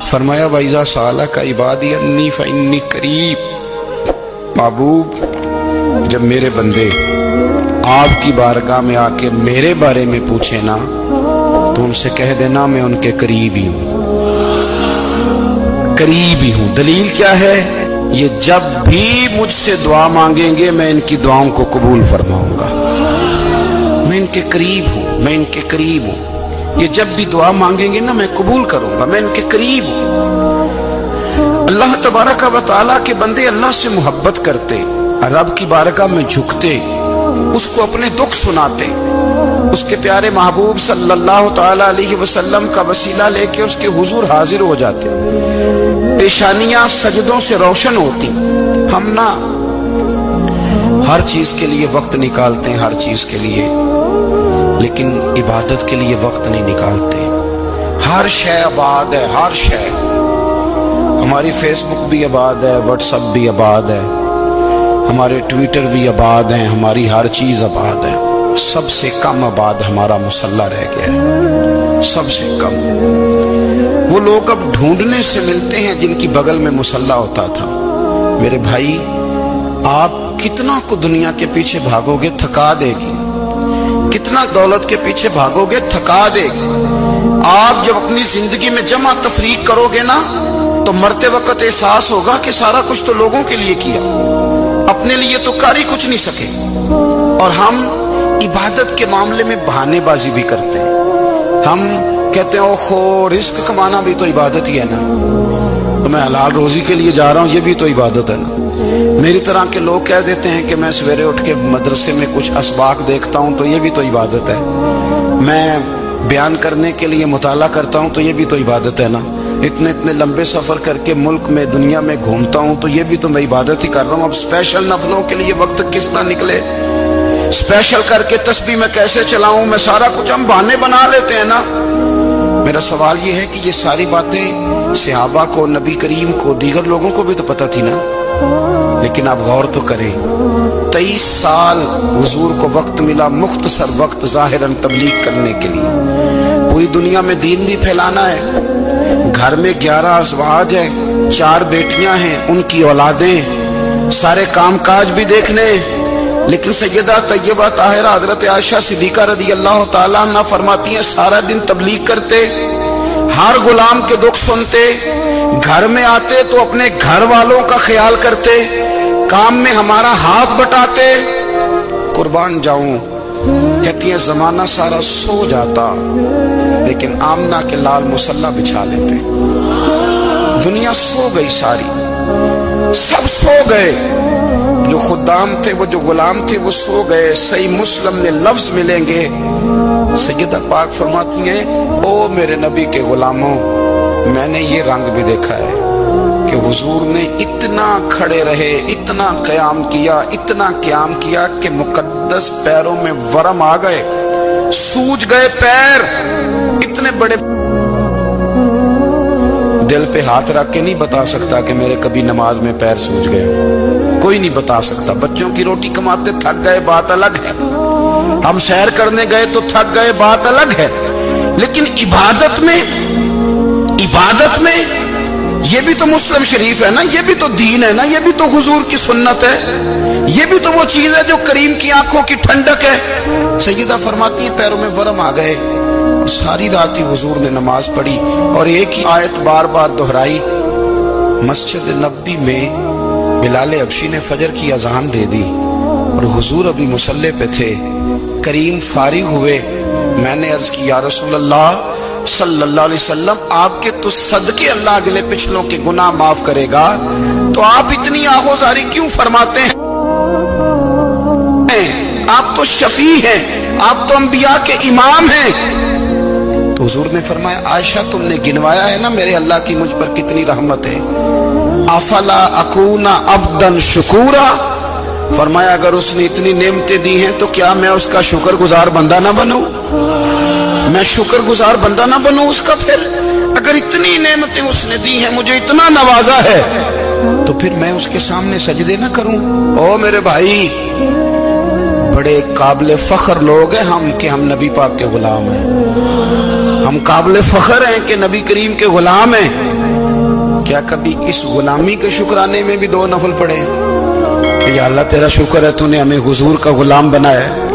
فرمایا وَإِذَا سَأَلَكَ عِبَادِي أَنِّي فَإِنِّي قَرِيب، محبوب جب میرے بندے آپ کی بارگاہ میں آ کے میرے بارے میں پوچھیں نا تو ان سے کہہ دینا میں ان کے قریب ہی ہوں، قریب ہی ہوں۔ دلیل کیا ہے؟ یہ جب بھی مجھ سے دعا مانگیں گے میں ان کی دعاؤں کو قبول فرماؤں گا، میں ان کے قریب ہوں، میں ان کے قریب ہوں۔ یہ جب بھی دعا مانگیں گے نا میں قبول کروں گا، میں ان کے قریب ہوں۔ اللہ تبارک و تعالیٰ کے بندے اللہ سے محبت کرتے، رب کی بارگاہ میں جھکتے، اس کو اپنے دکھ سناتے، اس کے پیارے محبوب صلی اللہ تعالی علیہ وسلم کا وسیلہ لے کے اس کے حضور حاضر ہو جاتے، پیشانیاں سجدوں سے روشن ہوتی۔ ہم نا ہر چیز کے لیے وقت نکالتے ہیں، ہر چیز کے لیے، لیکن عبادت کے لیے وقت نہیں نکالتے۔ ہر شے آباد ہے، ہر شے، ہماری فیس بک بھی آباد ہے، واٹس ایپ بھی آباد ہے، ہمارے ٹویٹر بھی آباد ہیں، ہماری ہر چیز آباد ہے۔ سب سے کم آباد ہمارا مصلی رہ گیا ہے، سب سے کم۔ وہ لوگ اب ڈھونڈنے سے ملتے ہیں جن کی بغل میں مصلی ہوتا تھا۔ میرے بھائی، آپ کتنا کو دنیا کے پیچھے بھاگو گے تھکا دے گی، کتنا دولت کے پیچھے بھاگو گے تھکا دے گی۔ آپ جب اپنی زندگی میں جمع تفریق کرو گے نا تو مرتے وقت احساس ہوگا کہ سارا کچھ تو لوگوں کے لیے کیا، اپنے لیے تو کر ہی کچھ نہیں سکے۔ اور ہم عبادت کے معاملے میں بہانے بازی بھی کرتے ہیں۔ ہم کہتے ہیں اوہو رزق کمانا بھی تو عبادت ہی ہے نا، تو میں حلال روزی کے لیے جا رہا ہوں، یہ بھی تو عبادت ہے نا۔ میری طرح کے لوگ کہہ دیتے ہیں کہ میں سویرے اٹھ کے مدرسے میں کچھ اسباق دیکھتا ہوں تو یہ بھی تو عبادت ہے، میں بیان کرنے کے لیے مطالعہ کرتا ہوں تو یہ بھی تو عبادت ہے نا، اتنے لمبے سفر کر کے ملک میں دنیا میں گھومتا ہوں تو یہ بھی تو میں عبادت ہی کر رہا ہوں۔ اب اسپیشل نفلوں کے لیے وقت کس طرح نکلے، اسپیشل کر کے تسبیح میں کیسے چلاؤں، میں سارا کچھ ہم بہانے بنا لیتے ہیں نا۔ میرا سوال یہ ہے کہ یہ ساری باتیں صحابہ کو، نبی کریم کو، دیگر لوگوں کو بھی تو پتہ تھی نا، لیکن آپ غور تو کریں، 23 سال حضور کو وقت ملا، مختصر وقت ظاہراً تبلیغ کرنے کے لیے، پوری دنیا میں دین بھی پھیلانا ہے۔ گھر میں 11 ازواج ہیں، 4 بیٹیاں ہیں، ان کی اولادیں، سارے کام کاج بھی دیکھنے، لیکن سیدہ طیبہ طاہرہ حضرت عائشہ صدیقہ رضی اللہ تعالیٰ عنہ فرماتی ہیں سارا دن تبلیغ کرتے، ہر غلام کے دکھ سنتے، گھر میں آتے تو اپنے گھر والوں کا خیال کرتے، کام میں ہمارا ہاتھ بٹاتے۔ قربان جاؤں، کہتی ہیں زمانہ سارا سو جاتا لیکن آمنہ کے لال مصلی بچھا لیتے۔ دنیا سو گئی، ساری سب سو گئے، جو خدام تھے، وہ جو غلام تھے، وہ سو گئے۔ صحیح مسلم میں لفظ ملیں گے، سیدہ پاک فرماتی ہیں او میرے نبی کے غلاموں، میں نے یہ رنگ بھی دیکھا ہے کہ حضور نے اتنا کھڑے رہے، اتنا قیام کیا، اتنا قیام کیا کہ مقدس پیروں میں ورم آ گئے، سوج گئے پیر، اتنے بڑے۔ دل پہ ہاتھ رکھ کے نہیں بتا سکتا کہ میرے کبھی نماز میں پیر سوج گئے، کوئی نہیں بتا سکتا۔ بچوں کی روٹی کماتے تھک گئے بات الگ ہے، ہم سیر کرنے گئے تو تھک گئے بات الگ ہے، لیکن عبادت میں یہ بھی تو مسلم شریف ہے نا، یہ بھی تو دین ہے نا، یہ بھی تو حضور کی سنت ہے، یہ بھی تو وہ چیز ہے جو کریم کی آنکھوں کی ٹھنڈک ہے۔ سیدہ فرماتی ہیں پیروں میں ورم آ گئے، ساری رات ہی حضور نے نماز پڑھی اور ایک ہی آیت بار بار دہرائی۔ مسجد نبوی میں بلال حبشی نے فجر کی اذان دے دی اور حضور ابھی مصلی پہ تھے، کریم فارغ ہوئے، میں نے عرض کی یا رسول اللہ صلی اللہ علیہ وسلم، آپ کے تو صدقے اللہ اگلے پچھلوں کے گناہ معاف کرے گا، تو آپ اتنی آہوزاری کیوں فرماتے ہیں؟ آپ تو شفیع ہیں، آپ تو انبیاء کے امام ہیں۔ تو حضور نے فرمایا عائشہ تم نے گنوایا ہے نا میرے اللہ کی مجھ پر کتنی رحمت ہے، افلا اکون عبدا شکورا، فرمایا اگر اس نے اتنی نعمتیں دی ہیں تو کیا میں اس کا شکر گزار بندہ نہ بنوں، میں شکر گزار بندہ نہ بنوں اس کا؟ پھر اگر اتنی نعمتیں اس نے دی ہیں، مجھے اتنا نوازا ہے، تو پھر میں اس کے سامنے سجدے نہ کروں؟ او میرے بھائی، بڑے قابل فخر لوگ ہیں ہم کہ ہم نبی پاک کے غلام ہیں، ہم قابل فخر ہیں کہ نبی کریم کے غلام ہیں، کیا کبھی اس غلامی کے شکرانے میں بھی 2 نفل پڑھے کہ یا اللہ تیرا شکر ہے تو نے ہمیں حضور کا غلام بنایا ہے؟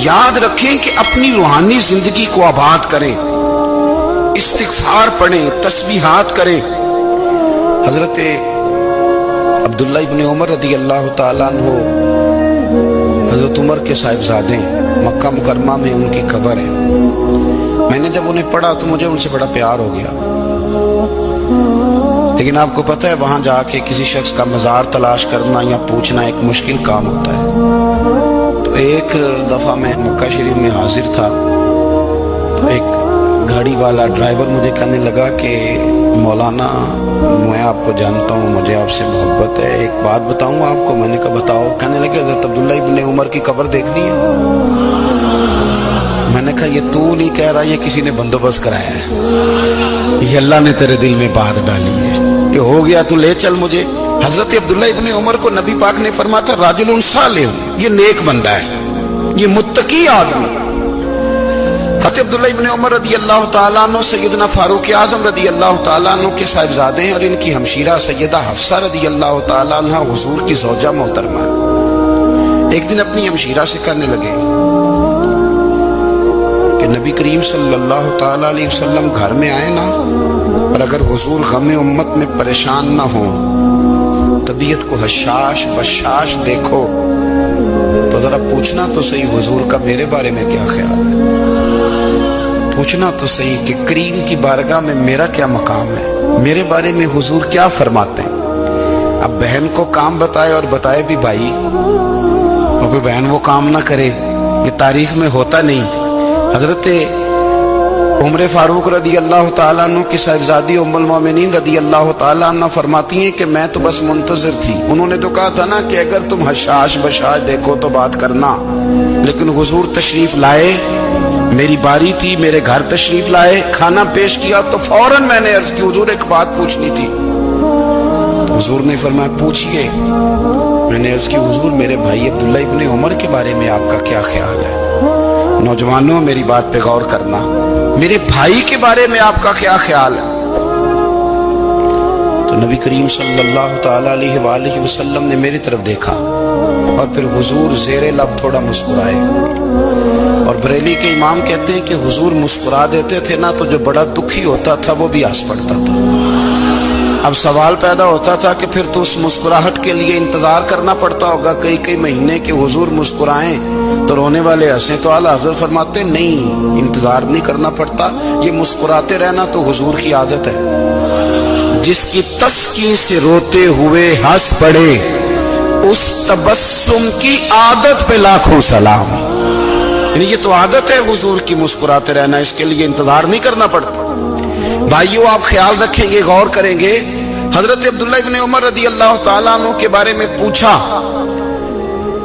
یاد رکھیں کہ اپنی روحانی زندگی کو آباد کریں، استغفار پڑھیں، تسبیحات کریں۔ حضرت عبداللہ ابن عمر رضی اللہ تعالیٰ عنہ حضرت عمر کے صاحبزادے، مکہ مکرمہ میں ان کی قبر ہے۔ میں نے جب انہیں پڑھا تو مجھے ان سے بڑا پیار ہو گیا، لیکن آپ کو پتہ ہے وہاں جا کے کسی شخص کا مزار تلاش کرنا یا پوچھنا ایک مشکل کام ہوتا ہے۔ تو ایک دفعہ میں مکہ شریف میں حاضر تھا تو ایک گاڑی والا ڈرائیور مجھے کہنے لگا کہ مولانا میں آپ کو جانتا ہوں، مجھے آپ سے محبت ہے، ایک بات بتاؤں آپ کو؟ میں نے کہا بتاؤ۔ کہنے لگے حضرت عبداللہ ابن عمر کی قبر دیکھنی ہے۔ میں نے کہا یہ تو نہیں کہہ رہا، یہ کسی نے بندوبست کرایا ہے، یہ اللہ نے تیرے دل میں بات ڈالی ہے، یہ ہو گیا تو لے چل مجھے۔ حضرت عبداللہ ابن عمر کو نبی پاک نے فرمایا تھا راجل صالح، یہ نیک بندہ ہے، یہ متقی آدمی۔ حضرت عبداللہ ابن عمر رضی اللہ تعالیٰ عنہ سیدنا فاروق اعظم رضی اللہ تعالیٰ عنہ کے صاحبزادے ہیں، اور ان کی ہمشیرہ سیدہ حفصہ رضی اللہ تعالیٰ عنہ حضور کی زوجہ محترمہ ہے۔ ایک دن اپنی ہمشیرہ سے کہنے لگے کہ نبی کریم صلی اللہ تعالیٰ علیہ وسلم گھر میں آئے نا، اور اگر حضور غم امت میں پریشان نہ ہوں، طبیعت کو حشاش بشاش دیکھو، تو ذرا پوچھنا تو صحیح حضور کا میرے بارے میں کیا خیال ہے، پوچھنا تو صحیح کہ کریم کی بارگاہ میں میرا کیا مقام ہے، میرے بارے میں حضور کیا فرماتے ہیں۔ اب بہن کو کام بتائے، اور بتائے بھی بھائی، اور پھر بہن وہ کام نہ کرے، یہ تاریخ میں ہوتا نہیں۔ حضرت عمر فاروق رضی اللہ تعالیٰ عنہ کی صاحبزادی ام المومنین رضی اللہ تعالیٰ عنہ فرماتی ہیں کہ میں تو بس منتظر تھی، انہوں نے تو کہا تھا نا کہ اگر تم حشاش بشاش دیکھو تو بات کرنا، لیکن حضور تشریف لائے، میری باری تھی، میرے گھر تشریف لائے، کھانا پیش کیا تو فوراً میں نے عرض کی حضور ایک بات پوچھنی تھی۔ حضور نے فرمایا پوچھئے۔ میں نے عرض کی حضور میرے بھائی عبداللہ ابن عمر کے بارے میں آپ کا کیا خیال ہے؟ نوجوانوں میری بات پہ غور کرنا، میرے بھائی کے بارے میں آپ کا کیا خیال ہے؟ تو نبی کریم صلی اللہ تعالیٰ علیہ وآلہ وسلم نے میری طرف دیکھا، اور پھر حضور زیر لب تھوڑا مسکرائے، اور بریلی کے امام کہتے ہیں کہ حضور مسکرا دیتے تھے نا تو جو بڑا دکھی ہوتا تھا وہ بھی ہنس پڑتا تھا۔ اب سوال پیدا ہوتا تھا کہ پھر تو اس مسکراہٹ کے لیے انتظار کرنا پڑتا ہوگا کئی مہینے کہ حضور مسکرائیں تو رونے والے ہنسیں، تو اعلیٰ حضرت فرماتے نہیں، انتظار نہیں کرنا پڑتا، یہ مسکراتے رہنا تو حضور کی عادت ہے۔ جس کی تسکین سے روتے ہوئے ہنس پڑے، اس تبسم کی عادت پہ لاکھوں سلام۔ یعنی یہ تو عادت ہے حضور کی مسکراتے رہنا، اس کے لیے انتظار نہیں کرنا پڑتا۔ بھائیو آپ خیال رکھیں گے، غور کریں گے، حضرت عبداللہ ابن عمر رضی اللہ تعالیٰ عنہ کے بارے میں پوچھا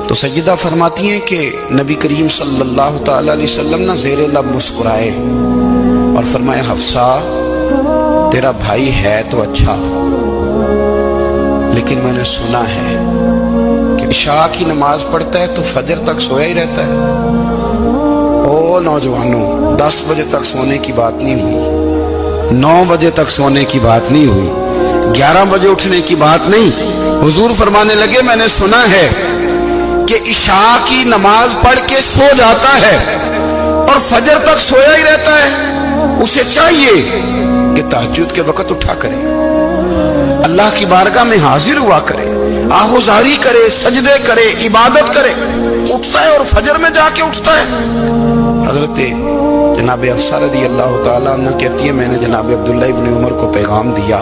تو سیدہ فرماتی ہیں کہ نبی کریم صلی اللہ تعالیٰ علیہ وسلم نہ زیر لب مسکرائے اور فرمایا حفصہ تیرا بھائی ہے تو اچھا، لیکن میں نے سنا ہے کہ عشاء کی نماز پڑھتا ہے تو فجر تک سویا ہی رہتا ہے۔ او نوجوانوں، 10 بجے تک سونے کی بات نہیں ہوئی، 9 بجے تک سونے کی بات نہیں ہوئی، 11 بجے اٹھنے کی بات نہیں۔ حضور فرمانے لگے میں نے سنا ہے کہ عشاء کی نماز پڑھ کے سو جاتا ہے اور فجر تک سویا ہی رہتا ہے، اسے چاہیے کہ تہجد کے وقت اٹھا کرے، اللہ کی بارگاہ میں حاضر ہوا کرے، آہوزاری کرے، سجدے کرے، عبادت کرے، اٹھتا ہے اور فجر میں جا کے اٹھتا ہے۔ حضرت جناب حفصہ رضی اللہ تعالیٰ عنہ کہتی ہے میں نے جناب عبداللہ ابن عمر کو پیغام دیا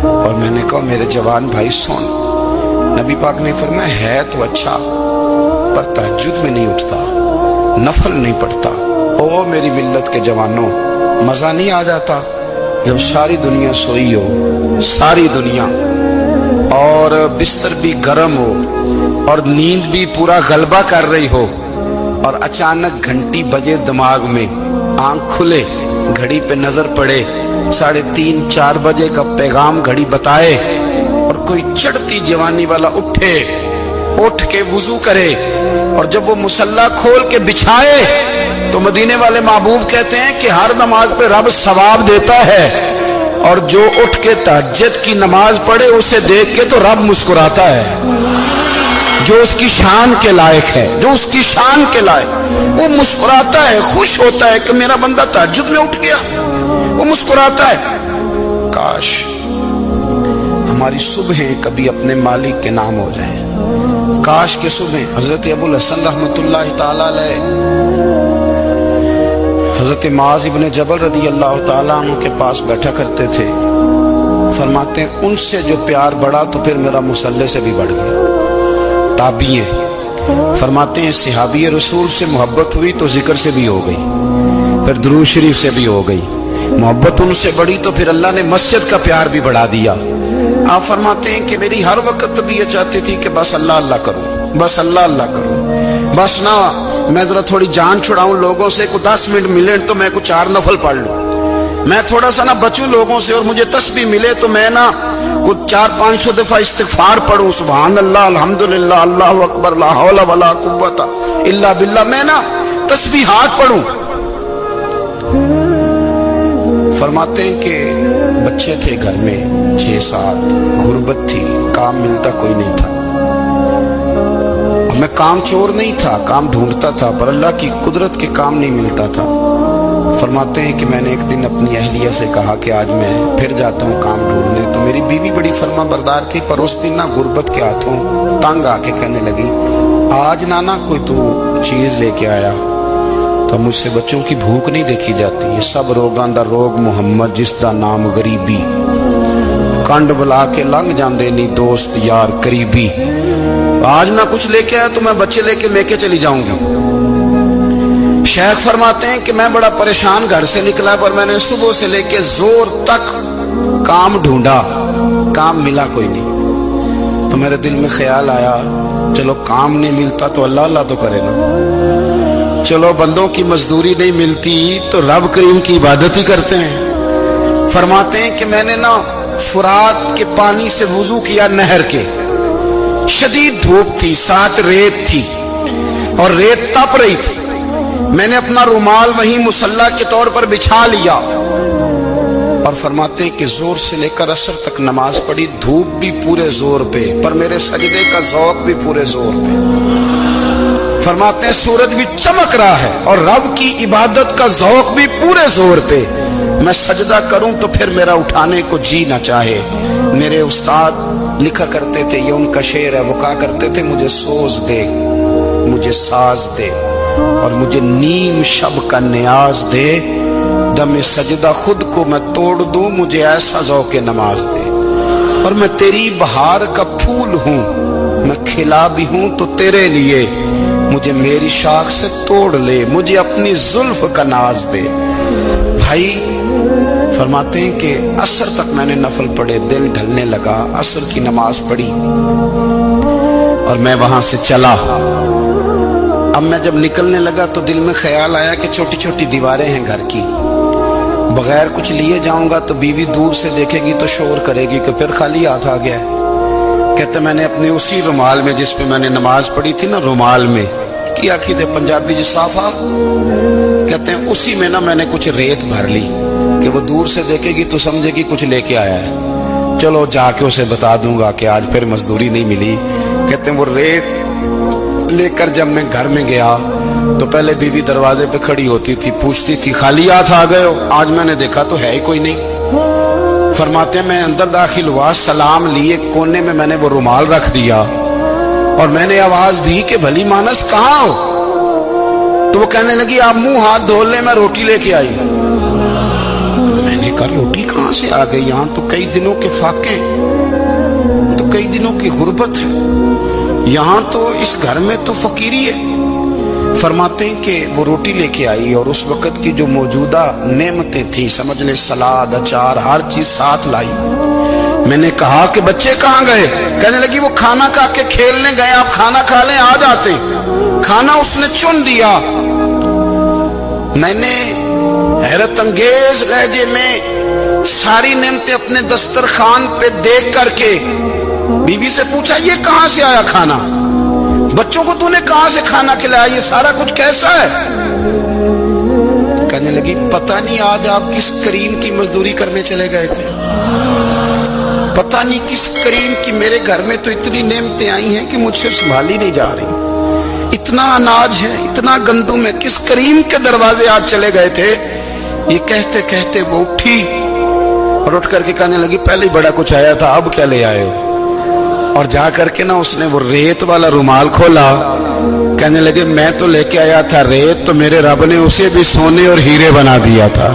اور میں نے کہا میرے جوان بھائی سن، نبی پاک نے فرمایا ہے تو اچھا پر تہجد میں نہیں اٹھتا، نفل نہیں پڑھتا۔ او میری ملت کے جوانوں، مزہ نہیں آ جاتا جب ساری دنیا سوئی ہو، ساری دنیا، اور بستر بھی گرم ہو اور نیند بھی پورا غلبہ کر رہی ہو، اور اچانک گھنٹی بجے دماغ میں، آنکھ کھلے، گھڑی پہ نظر پڑے، 3:30 4 بجے کا پیغام گھڑی بتائے، اور کوئی چڑھتی جوانی والا اٹھ کے وضو کرے، اور جب وہ مصلی کھول کے بچھائے تو مدینے والے محبوب کہتے ہیں کہ ہر نماز پہ رب ثواب دیتا ہے، اور جو اٹھ کے تہجد کی نماز پڑھے اسے دیکھ کے تو رب مسکراتا ہے، جو اس کی شان کے لائق ہے، جو اس کی شان کے لائق، وہ مسکراتا ہے، خوش ہوتا ہے کہ میرا بندہ تہجد میں اٹھ گیا، وہ مسکراتا ہے۔ کاش ہماری صبحیں کبھی اپنے مالک کے نام ہو جائیں، کاش کے صبح حضرت ابو الحسن رحمۃ اللہ تعالی علیہ حضرت معاذ ابن جبل رضی اللہ تعالیٰ عنہ کے پاس بیٹھا کرتے تھے، فرماتے ہیں ان سے جو پیار بڑھا تو پھر میرا مصلی سے بھی بڑھ گیا۔ تابعی ہیں، فرماتے ہیں صحابی رسول سے محبت ہوئی تو ذکر سے بھی ہو گئی، پھر درود شریف سے بھی ہو گئی، محبت ان سے بڑھی تو پھر اللہ نے مسجد کا پیار بھی بڑھا دیا۔ آپ فرماتے ہیں کہ میری ہر وقت طبیعت چاہتی تھی کہ بس اللہ اللہ کروں، بس اللہ اللہ کروں، بس نہ میں ذرا تھوڑی جان چھڑاؤں لوگوں سے، کو 10 منٹ ملے تو میں کو 4 نفل پڑھ لوں، میں تھوڑا سا نہ بچوں لوگوں سے، اور مجھے تسبیح ملے تو میں نہ کچھ 400-500 دفعہ استغفار پڑھوں، سبحان اللہ الحمدللہ اللہ اکبر لا حول ولا قوت الا باللہ، میں نہ تسبیحات پڑھوں۔ فرماتے ہیں کہ بچے تھے گھر میں 6-7، غربت تھی، کام ملتا کوئی نہیں تھا، میں کام چور نہیں تھا، کام ڈھونڈتا تھا، پر اللہ کی قدرت کے کام نہیں ملتا تھا۔ فرماتے ہیں کہ میں نے ایک دن اپنی اہلیہ سے کہا کہ آج میں پھر جاتا ہوں کام ڈھونڈنے، تو میری بیوی بڑی فرما بردار تھی، پر اس دن نہ غربت کے ہاتھوں تنگ آ کے کہنے لگی آج نانا کوئی تو چیز لے کے آیا، تو مجھ سے بچوں کی بھوک نہیں دیکھی جاتی، یہ سب روگاں دا روگ محمد جس دا نام غریبی، کنڈ بلا کے لنگ جاندے نہیں دوست یار قریبی، آج نہ کچھ لے کے آیا تو میں بچے لے کے میکے چلی جاؤں گی۔ شیخ فرماتے ہیں کہ میں بڑا پریشان گھر سے نکلا، پر میں نے صبح سے لے کے زور تک کام ڈھونڈا، کام ملا کوئی نہیں، تو میرے دل میں خیال آیا چلو کام نہیں ملتا تو اللہ اللہ تو کرے نا، چلو بندوں کی مزدوری نہیں ملتی تو رب کریم کی عبادت ہی کرتے ہیں۔ فرماتے ہیں کہ میں نے نا فرات کے پانی سے وضو کیا، نہر کے، شدید دھوپ تھی، ساتھ ریت تھی اور ریت تپ رہی تھی، میں نے اپنا رومال وہیں مصلی کے طور پر بچھا لیا، اور فرماتے ہیں کہ زور سے لے کر عصر تک نماز پڑھی، دھوپ بھی پورے زور پہ، پر میرے سجدے کا ذوق بھی پورے زور پہ۔ فرماتے ہیں سورج بھی چمک رہا ہے اور رب کی عبادت کا ذوق بھی پورے زور پہ، میں سجدہ کروں تو پھر میرا اٹھانے کو جی نہ چاہے۔ میرے استاد لکھا کرتے تھے، یہ ان کا شعر ہے، وہ کہا کرتے تھے مجھے سوز دے، مجھے ساز دے، اور مجھے نیم شب کا نیاز دے، دم سجدہ خود کو میں توڑ دوں، مجھے ایسا ذوق نماز دے، اور میں تیری بہار کا پھول ہوں، میں کھلا بھی ہوں تو تیرے لیے، مجھے میری شاخ سے توڑ لے، مجھے اپنی زلف کا ناز دے۔ بھائی فرماتے ہیں کہ عصر تک میں نے نفل پڑھے، دل ڈھلنے لگا، عصر کی نماز پڑھی اور میں وہاں سے چلا۔ اب میں جب نکلنے لگا تو دل میں خیال آیا کہ چھوٹی چھوٹی دیواریں ہیں گھر کی، بغیر کچھ لیے جاؤں گا تو بیوی دور سے دیکھے گی تو شور کرے گی کہ پھر خالی ہاتھ آ گیا ہے۔ کہتے میں نے اپنے اسی رومال میں جس پہ میں نے نماز پڑھی تھی نا، رومال میں کیا عقیدے پنجابی جسافہ کہتے ہیں، اسی میں نا میں نے کچھ ریت بھر لی کہ وہ دور سے دیکھے گی تو سمجھے گی کچھ لے کے آیا ہے، چلو جا کے اسے بتا دوں گا کہ آج پھر مزدوری نہیں ملی۔ کہتے ہیں وہ ریت لے کر جب میں گھر میں گیا تو پہلے بیوی دروازے پہ کھڑی ہوتی تھی، پوچھتی تھی خالی ہاتھ آ گئے ہو؟ آج میں نے دیکھا تو ہے ہی کوئی نہیں۔ فرماتے ہیں میں اندر داخل ہوا، سلام لیے، کونے میں میں نے وہ رومال رکھ دیا اور میں نے آواز دی کہ بھلی مانس کہاں ہو؟ تو وہ کہنے لگی آپ منہ ہاتھ دھو لیں، میں روٹی لے کے آئی۔ میں نے کہا روٹی کہاں سے آ گئی؟ یہاں تو کئی دنوں کے فاقے، تو کئی دنوں کی غربت ہے، یہاں تو اس گھر میں تو فقیری ہے۔ فرماتے ہیں کہ وہ روٹی لے کے آئی اور اس وقت کی جو موجودہ نعمتیں تھیں، سمجھ لیں سلاد، اچار، ہر چیز ساتھ لائی۔ میں نے کہا کہ بچے کہاں گئے؟ کہنے لگی وہ کھانا کھا کے کھیلنے گئے، آپ کھانا کھا لیں آ جاتے۔ کھانا اس نے چن دیا۔ میں نے حیرت انگیز لہجے میں ساری نعمتیں اپنے دسترخوان پہ دیکھ کر کے بیوی سے پوچھا یہ کہاں سے آیا کھانا؟ بچوں کو تو نے کہاں سے کھانا کھلایا؟ یہ سارا کچھ کیسا ہے؟ کہنے لگی پتہ نہیں آج آپ کس کریم کی مزدوری کرنے چلے گئے تھے، پتہ نہیں کس کریم کی، میرے گھر میں تو اتنی نعمتیں آئی ہیں کہ مجھ سے سنبھالی نہیں جا رہی، اتنا اناج ہے، اتنا گندم ہے، کس کریم کے دروازے آج چلے گئے تھے؟ یہ کہتے کہتے وہ اٹھی اور اٹھ کر کے کہنے لگی پہلے ہی بڑا کچھ آیا تھا، اب کیا لے آئے ہو؟ اور جا کر کے نا اس نے وہ ریت والا رومال کھولا، کہنے لگے میں تو لے کے آیا تھا ریت، تو میرے رب نے اسے بھی سونے اور ہیرے بنا دیا تھا۔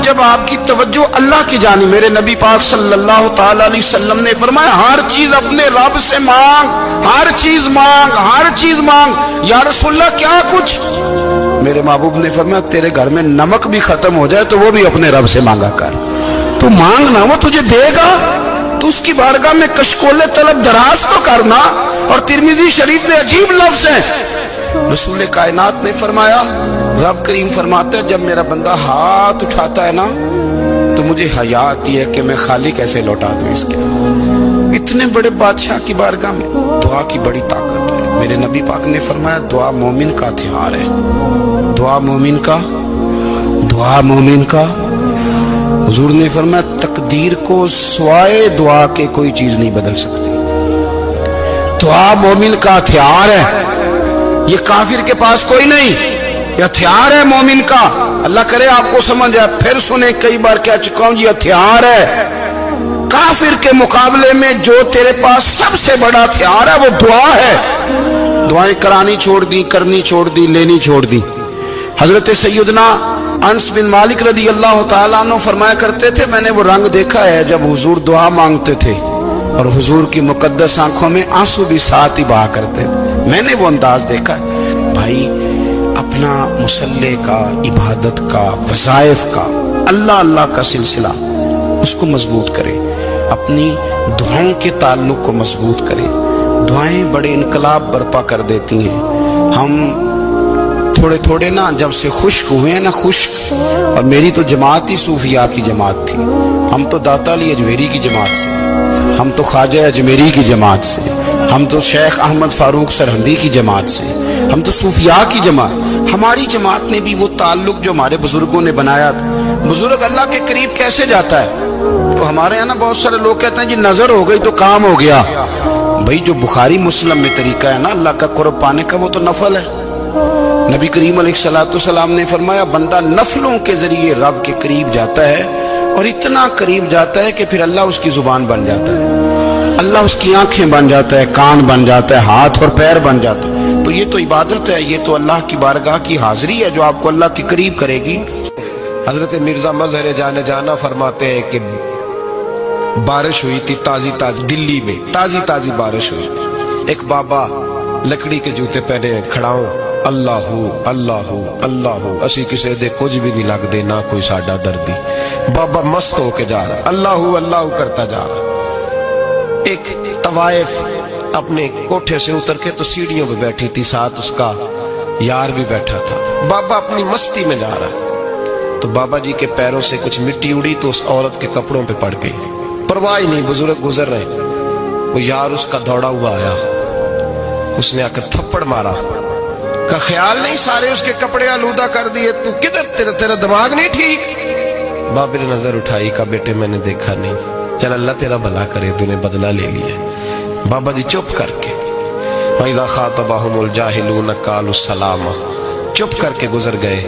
جب آپ کی توجہ اللہ کی جانب، میرے نبی پاک صلی اللہ تعالی علیہ وسلم نے فرمایا ہر چیز اپنے رب سے مانگ، ہر چیز مانگ، ہر چیز مانگ۔ یا رسول اللہ کیا کچھ؟ میرے محبوب نے فرمایا تیرے گھر میں نمک بھی ختم ہو جائے تو وہ بھی اپنے رب سے مانگا کر، تو مانگنا وہ تجھے دے گا، تو اس کی بارگاہ میں کشکول طلب دراز تو کرنا۔ اور ترمذی شریف میں عجیب لفظ ہے، رسول کائنات نے فرمایا، رب کریم فرماتا ہے جب میرا بندہ ہاتھ اٹھاتا ہے نا تو مجھے حیا آتی ہے کہ میں خالی کیسے لوٹا دوں اس کے۔ اتنے بڑے بادشاہ کی بارگاہ میں دعا کی بڑی طاقت ہے۔ میرے نبی پاک نے فرمایا دعا مومن کا ہتھیار ہے، دعا مومن کا، دعا مومن کا۔ حضور نے فرمایا تقدیر کو سوائے دعا کے کوئی چیز نہیں بدل سکتی، دعا مومن کا ہتھیار ہے، یہ کافر کے پاس کوئی نہیں، یہ ہتھیار ہے مومن کا۔ اللہ کرے آپ کو سمجھ آئے، پھر سنیں، کئی بار کہہ چکا ہوں، یہ ہتھیار ہے۔ کافر کے مقابلے میں جو تیرے پاس سب سے بڑا ہتھیار ہے وہ دعا ہے۔ دعائیں کرانی چھوڑ دی، کرنی چھوڑ دی، لینی چھوڑ دی۔ حضرت سیدنا انس بن مالک رضی اللہ تعالیٰ عنہ فرمایا کرتے تھے میں نے وہ رنگ دیکھا ہے جب حضور دعا مانگتے تھے اور حضور کی مقدس آنکھوں میں آنسو بھی ساتھ ہی بہا کرتے تھے، میں نے وہ انداز دیکھا ہے۔ بھائی اپنا مصلی کا، عبادت کا، وظائف کا، اللہ اللہ کا سلسلہ اس کو مضبوط کرے، اپنی دعاؤں کے تعلق کو مضبوط کرے۔ دعائیں بڑے انقلاب برپا کر دیتی ہیں۔ ہم تھوڑے تھوڑے نا جب سے خشک ہوئے ہیں نا، خشک، اور میری تو جماعت ہی صوفیاء کی جماعت تھی، ہم تو داتا علی اجمیری کی جماعت سے، ہم تو خواجہ اجمیری کی جماعت سے، ہم تو شیخ احمد فاروق سرہندی کی جماعت سے، ہم تو صوفیاء کی جماعت۔ ہماری جماعت نے بھی وہ تعلق جو ہمارے بزرگوں نے بنایا تھا۔ بزرگ اللہ کے قریب کیسے جاتا ہے؟ تو ہمارے یہاں نا بہت سارے لوگ کہتے ہیں جی نظر ہو گئی تو کام ہو گیا۔ بھائی جو بخاری مسلم میں طریقہ ہے نا اللہ کا قرب پانے کا، وہ تو نفل ہے۔ نبی کریم علیہ السلام نے فرمایا بندہ نفلوں کے ذریعے رب کے قریب جاتا ہے، اور اتنا قریب جاتا ہے کہ پھر اللہ اس کی زبان بن جاتا ہے، اللہ اس کی آنکھیں بن جاتا ہے، کان بن جاتا ہے، ہاتھ اور پیر بن جاتا ہے۔ تو یہ تو عبادت ہے، یہ تو اللہ کی بارگاہ کی حاضری ہے جو آپ کو اللہ کے قریب کرے گی۔ حضرت مرزا مظہر جانا فرماتے ہیں کہ بارش ہوئی تھی تازی تازی، دلی میں تازی بارش ہوئی، ایک بابا لکڑی کے جوتے پہنے کھڑا ہوں، اللہ اللہ اللہ، اسی کسے دے کچھ بھی نہیں لگ دے، نہ کوئی ساڈا دردی۔ بابا مست ہو کے جا رہا، اللہ اللہ کرتا جا رہا۔ ایک طوائف اپنے کوٹھے سے اتر کے تو سیڑھیوں پہ بیٹھی تھی، ساتھ اس کا یار بھی بیٹھا تھا۔ بابا اپنی مستی میں جا رہا، تو بابا جی کے پیروں سے کچھ مٹی اڑی تو اس عورت کے کپڑوں پہ پڑ گئی، پرواہ نہیں، بزرگ گزر رہے۔ وہ یار اس کا دوڑا ہوا آیا، اس نے آ کر تھپڑ مارا، کا خیال نہیں سارے اس کے کپڑے آلودہ کر دیے، تو کدھر، تیرا دماغ نہیں ٹھیک؟ بابا نے نظر اٹھائی، کہا بیٹے میں نے دیکھا نہیں، چل اللہ تیرا بھلا کرے، تو نے بدلہ لے لیا۔ بابا جی چپ کر کے، وَإِذَا خَاطَبَهُمُ الْجَاهِلُونَ قَالُوا السَّلَامَ، چپ کر کے گزر گئے۔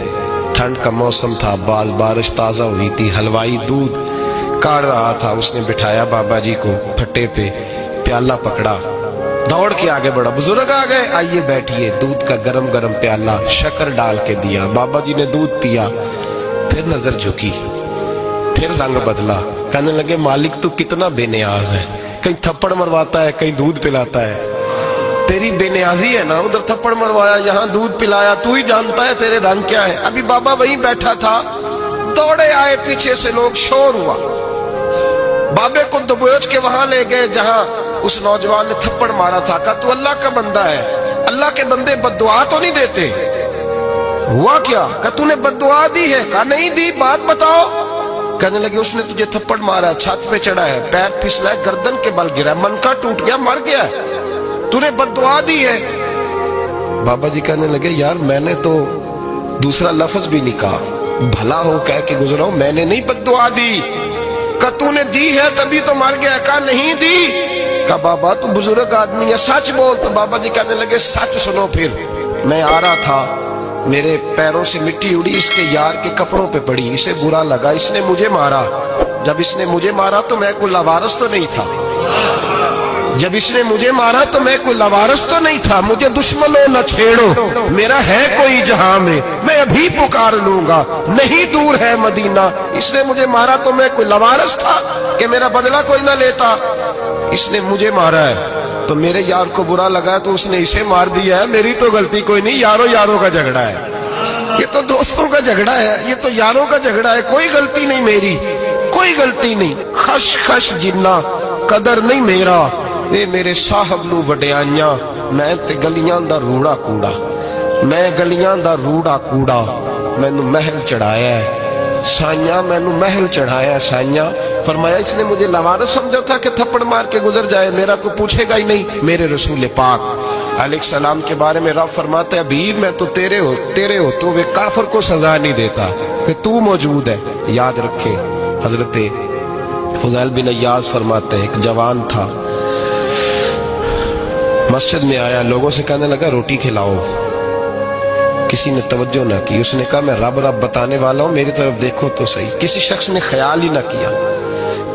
ٹھنڈ کا موسم تھا، بارش تازہ ہوئی تھی، حلوائی دودھ کاڑ رہا تھا، اس نے بٹھایا بابا جی کو پھٹے پہ، پیالہ پکڑا، دوڑ کے آگے بڑھا، بزرگ آ گئے، آئیے بیٹھیے، دودھ کا گرم گرم پیالہ شکر ڈال کے دیا، بابا جی نے دودھ پیا، پھر نظر جھکی، پھر رنگ بدلا، کہنے لگے مالک تو کتنا بے نیاز ہے، کہیں تھپڑ مرواتا ہے، کہیں دودھ پلاتا ہے، تیری بے نیازی ہے نا، ادھر تھپڑ مروایا، یہاں دودھ پلایا، تو ہی جانتا ہے تیرے رنگ کیا ہے۔ ابھی بابا وہیں بیٹھا تھا، دوڑے آئے پیچھے سے لوگ، شور ہوا، بابے کو دبوچ کے وہاں لے گئے جہاں اس نوجوان نے تھپڑ مارا تھا، کہا تو اللہ کا بندہ ہے، اللہ کے بندے بد دعا تو نہیں دیتے؟ ہوا کیا؟ کہا تو نے بد دعا دی ہے؟ کہا نہیں دی، بات بتاؤ۔ کہنے لگے اس نے تجھے تھپڑ مارا ہے، چھت پہ چڑھا ہے، پیر پھسلا ہے، گردن کے بل گرا ہے، منکا ٹوٹ گیا، مر گیا ہے، تو نے بد دعا دی ہے۔ بابا جی کہنے لگے یار میں نے تو دوسرا لفظ بھی نہیں کہا، भला हो कह के गुजरो, मैंने नहीं बद्दुआ दी। का तूने दी है तभी तो मर गया, का नहीं दी। का बाबा तू बुजुर्ग आदमी है, सच बोल। तो बाबा जी कहने लगे सच सुनो। फिर मैं आ रहा था, मेरे पैरों से मिट्टी उड़ी, इसके यार के कपड़ों पे पड़ी, इसे बुरा लगा, इसने मुझे मारा। जब इसने मुझे मारा तो मैं कोई लावारिस तो नहीं था। जब इसने मुझे मारा तो मैं कोई लावारिस तो नहीं था। मुझे दुश्मनों न छेड़ो, मेरा है कोई जहां में, मैं अभी पुकार लूंगा, नहीं दूर है मदीना। इसने मुझे मारा तो मैं कोई लावारिस था कि मेरा बदला कोई ना लेता। इसने मुझे मारा है तो मेरे यार को बुरा लगा तो उसने इसे मार दिया है, मेरी तो गलती कोई नहीं। यारों यारों का झगड़ा है, ये तो दोस्तों का झगड़ा है, ये तो यारों का झगड़ा है, कोई गलती नहीं मेरी, कोई गलती नहीं। खश खश जिन्ना कदर नहीं मेरा, ए मेरे साहब नू वडियाइयां, मैं ते गलियां दा रूड़ा कूड़ा, मैं गलियां दा रूड़ा कूड़ा। मैनू महल चढ़ाया है साइया, मैनू महल चढ़ाया है साइया। फरमाया इसने मुझे लवारिस समझा था कि थप्पड़ मार के गुजर जाए, मेरा को पूछेगा ही नहीं। मेरे रसूल पाक अलैहिस्सलाम के बारे में रब फरमाता है, अभी मैं तो तेरे हो तो वे काफिर को सजा नहीं देता कि तू मौजूद है। याद रखे, हजरत फुज़ैल बिन अय्याज फरमाते हैं, एक जवान था, मस्जिद में आया, लोगों से कहने लगा रोटी खिलाओ। किसी ने तवज्जो ना की। उसने कहा मैं रब रब बताने वाला हूं, मेरी तरफ देखो तो सही। किसी शख्स ने ख्याल ही ना किया।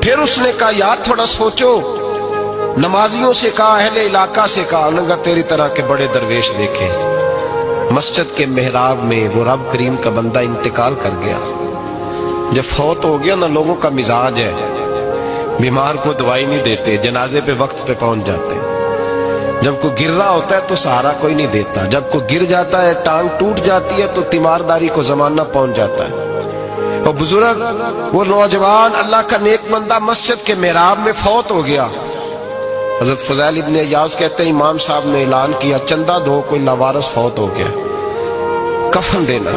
फिर उसने कहा यार थोड़ा सोचो। नमाजियों से कहा, अहले इलाका से कहा, उन्होंने कहा तेरी तरह के बड़े दरवेश देखे। मस्जिद के मेहराब में वो रब करीम का बंदा इंतकाल कर गया। जब फौत हो गया ना, लोगों का मिजाज है, बीमार को दवाई नहीं देते, जनाजे पे वक्त पे पहुंच जाते। जब कोई गिर रहा होता है तो सहारा कोई नहीं देता, जब कोई गिर जाता है, टांग टूट जाती है तो तीमारदारी को जमाना पहुंच जाता है। और बुजुर्ग, वो नौजवान अल्लाह का नेक बंदा मस्जिद के मेहराब में फौत हो गया। हजरत फज़ैल इब्न अय्याज कहते हैं, इमाम साहब ने ऐलान किया चंदा दो, कोई लावारिस फौत हो गया, कफन देना।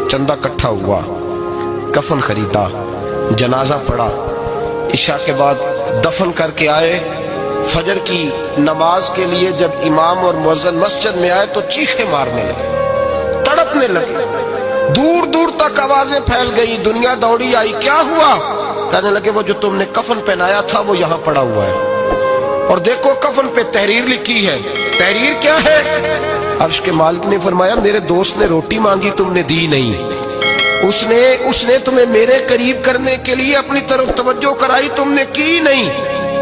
चंदा इकट्ठा हुआ, कफन खरीदा, जनाजा पड़ा, इशा के बाद दफन करके आए। फजर की नमाज के लिए जब इमाम और मुअज्जिन मस्जिद में आए तो चीखे मारने लगे, तड़पने लगे, दूर दूर तक आवाजें फैल गई, दुनिया दौड़ी आई। क्या हुआ? कहने लगे वो जो तुमने कफन पहनाया था वो यहाँ पड़ा हुआ है, और देखो कफन पे तहरीर लिखी है। तहरीर क्या है? अर्श के मालिक ने फरमाया मेरे दोस्त ने रोटी मांगी, तुमने दी नहीं। उसने तुम्हें मेरे करीब करने के लिए अपनी तरफ तवज्जो कराई, तुमने की नहीं।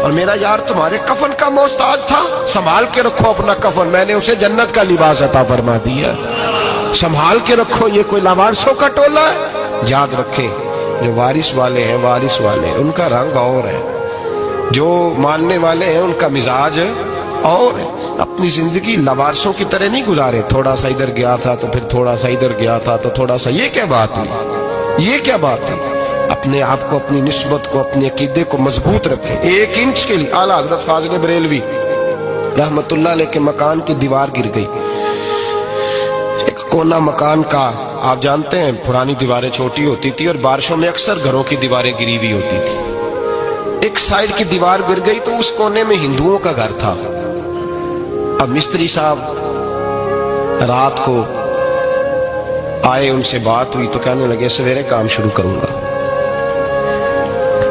और मेरा यार तुम्हारे कफन का मोहताज था, संभाल के रखो अपना कफन, मैंने उसे जन्नत का लिबास अता फरमा दिया, संभाल के रखो। ये कोई लावारिसों का टोला है? याद रखें, जो वारिस वाले हैं, वारिस वाले उनका रंग और है, जो मानने वाले हैं उनका मिजाज और है। अपनी जिंदगी लावारिसों की तरह नहीं गुजारे, थोड़ा सा इधर गया था तो फिर थोड़ा सा इधर गया था तो थोड़ा सा। ये क्या बात हुई? ये क्या बात है? अपने आप को, अपनी निस्बत को, अपने अकीदे को मजबूत रखें। 1 इंच के लिए आला हजरत फाजिल बरेलवी रहमतुल्लाह अलैह के मकान की दीवार गिर गई। एक कोना मकान का, आप जानते हैं पुरानी दीवारें छोटी होती थी और बारिशों में अक्सर घरों की दीवारें गिरी हुई होती थी। एक साइड की दीवार गिर गई तो उस कोने में हिंदुओं का घर था। अब मिस्त्री साहब रात को आए, उनसे बात हुई तो कहने लगे सवेरे काम शुरू करूंगा।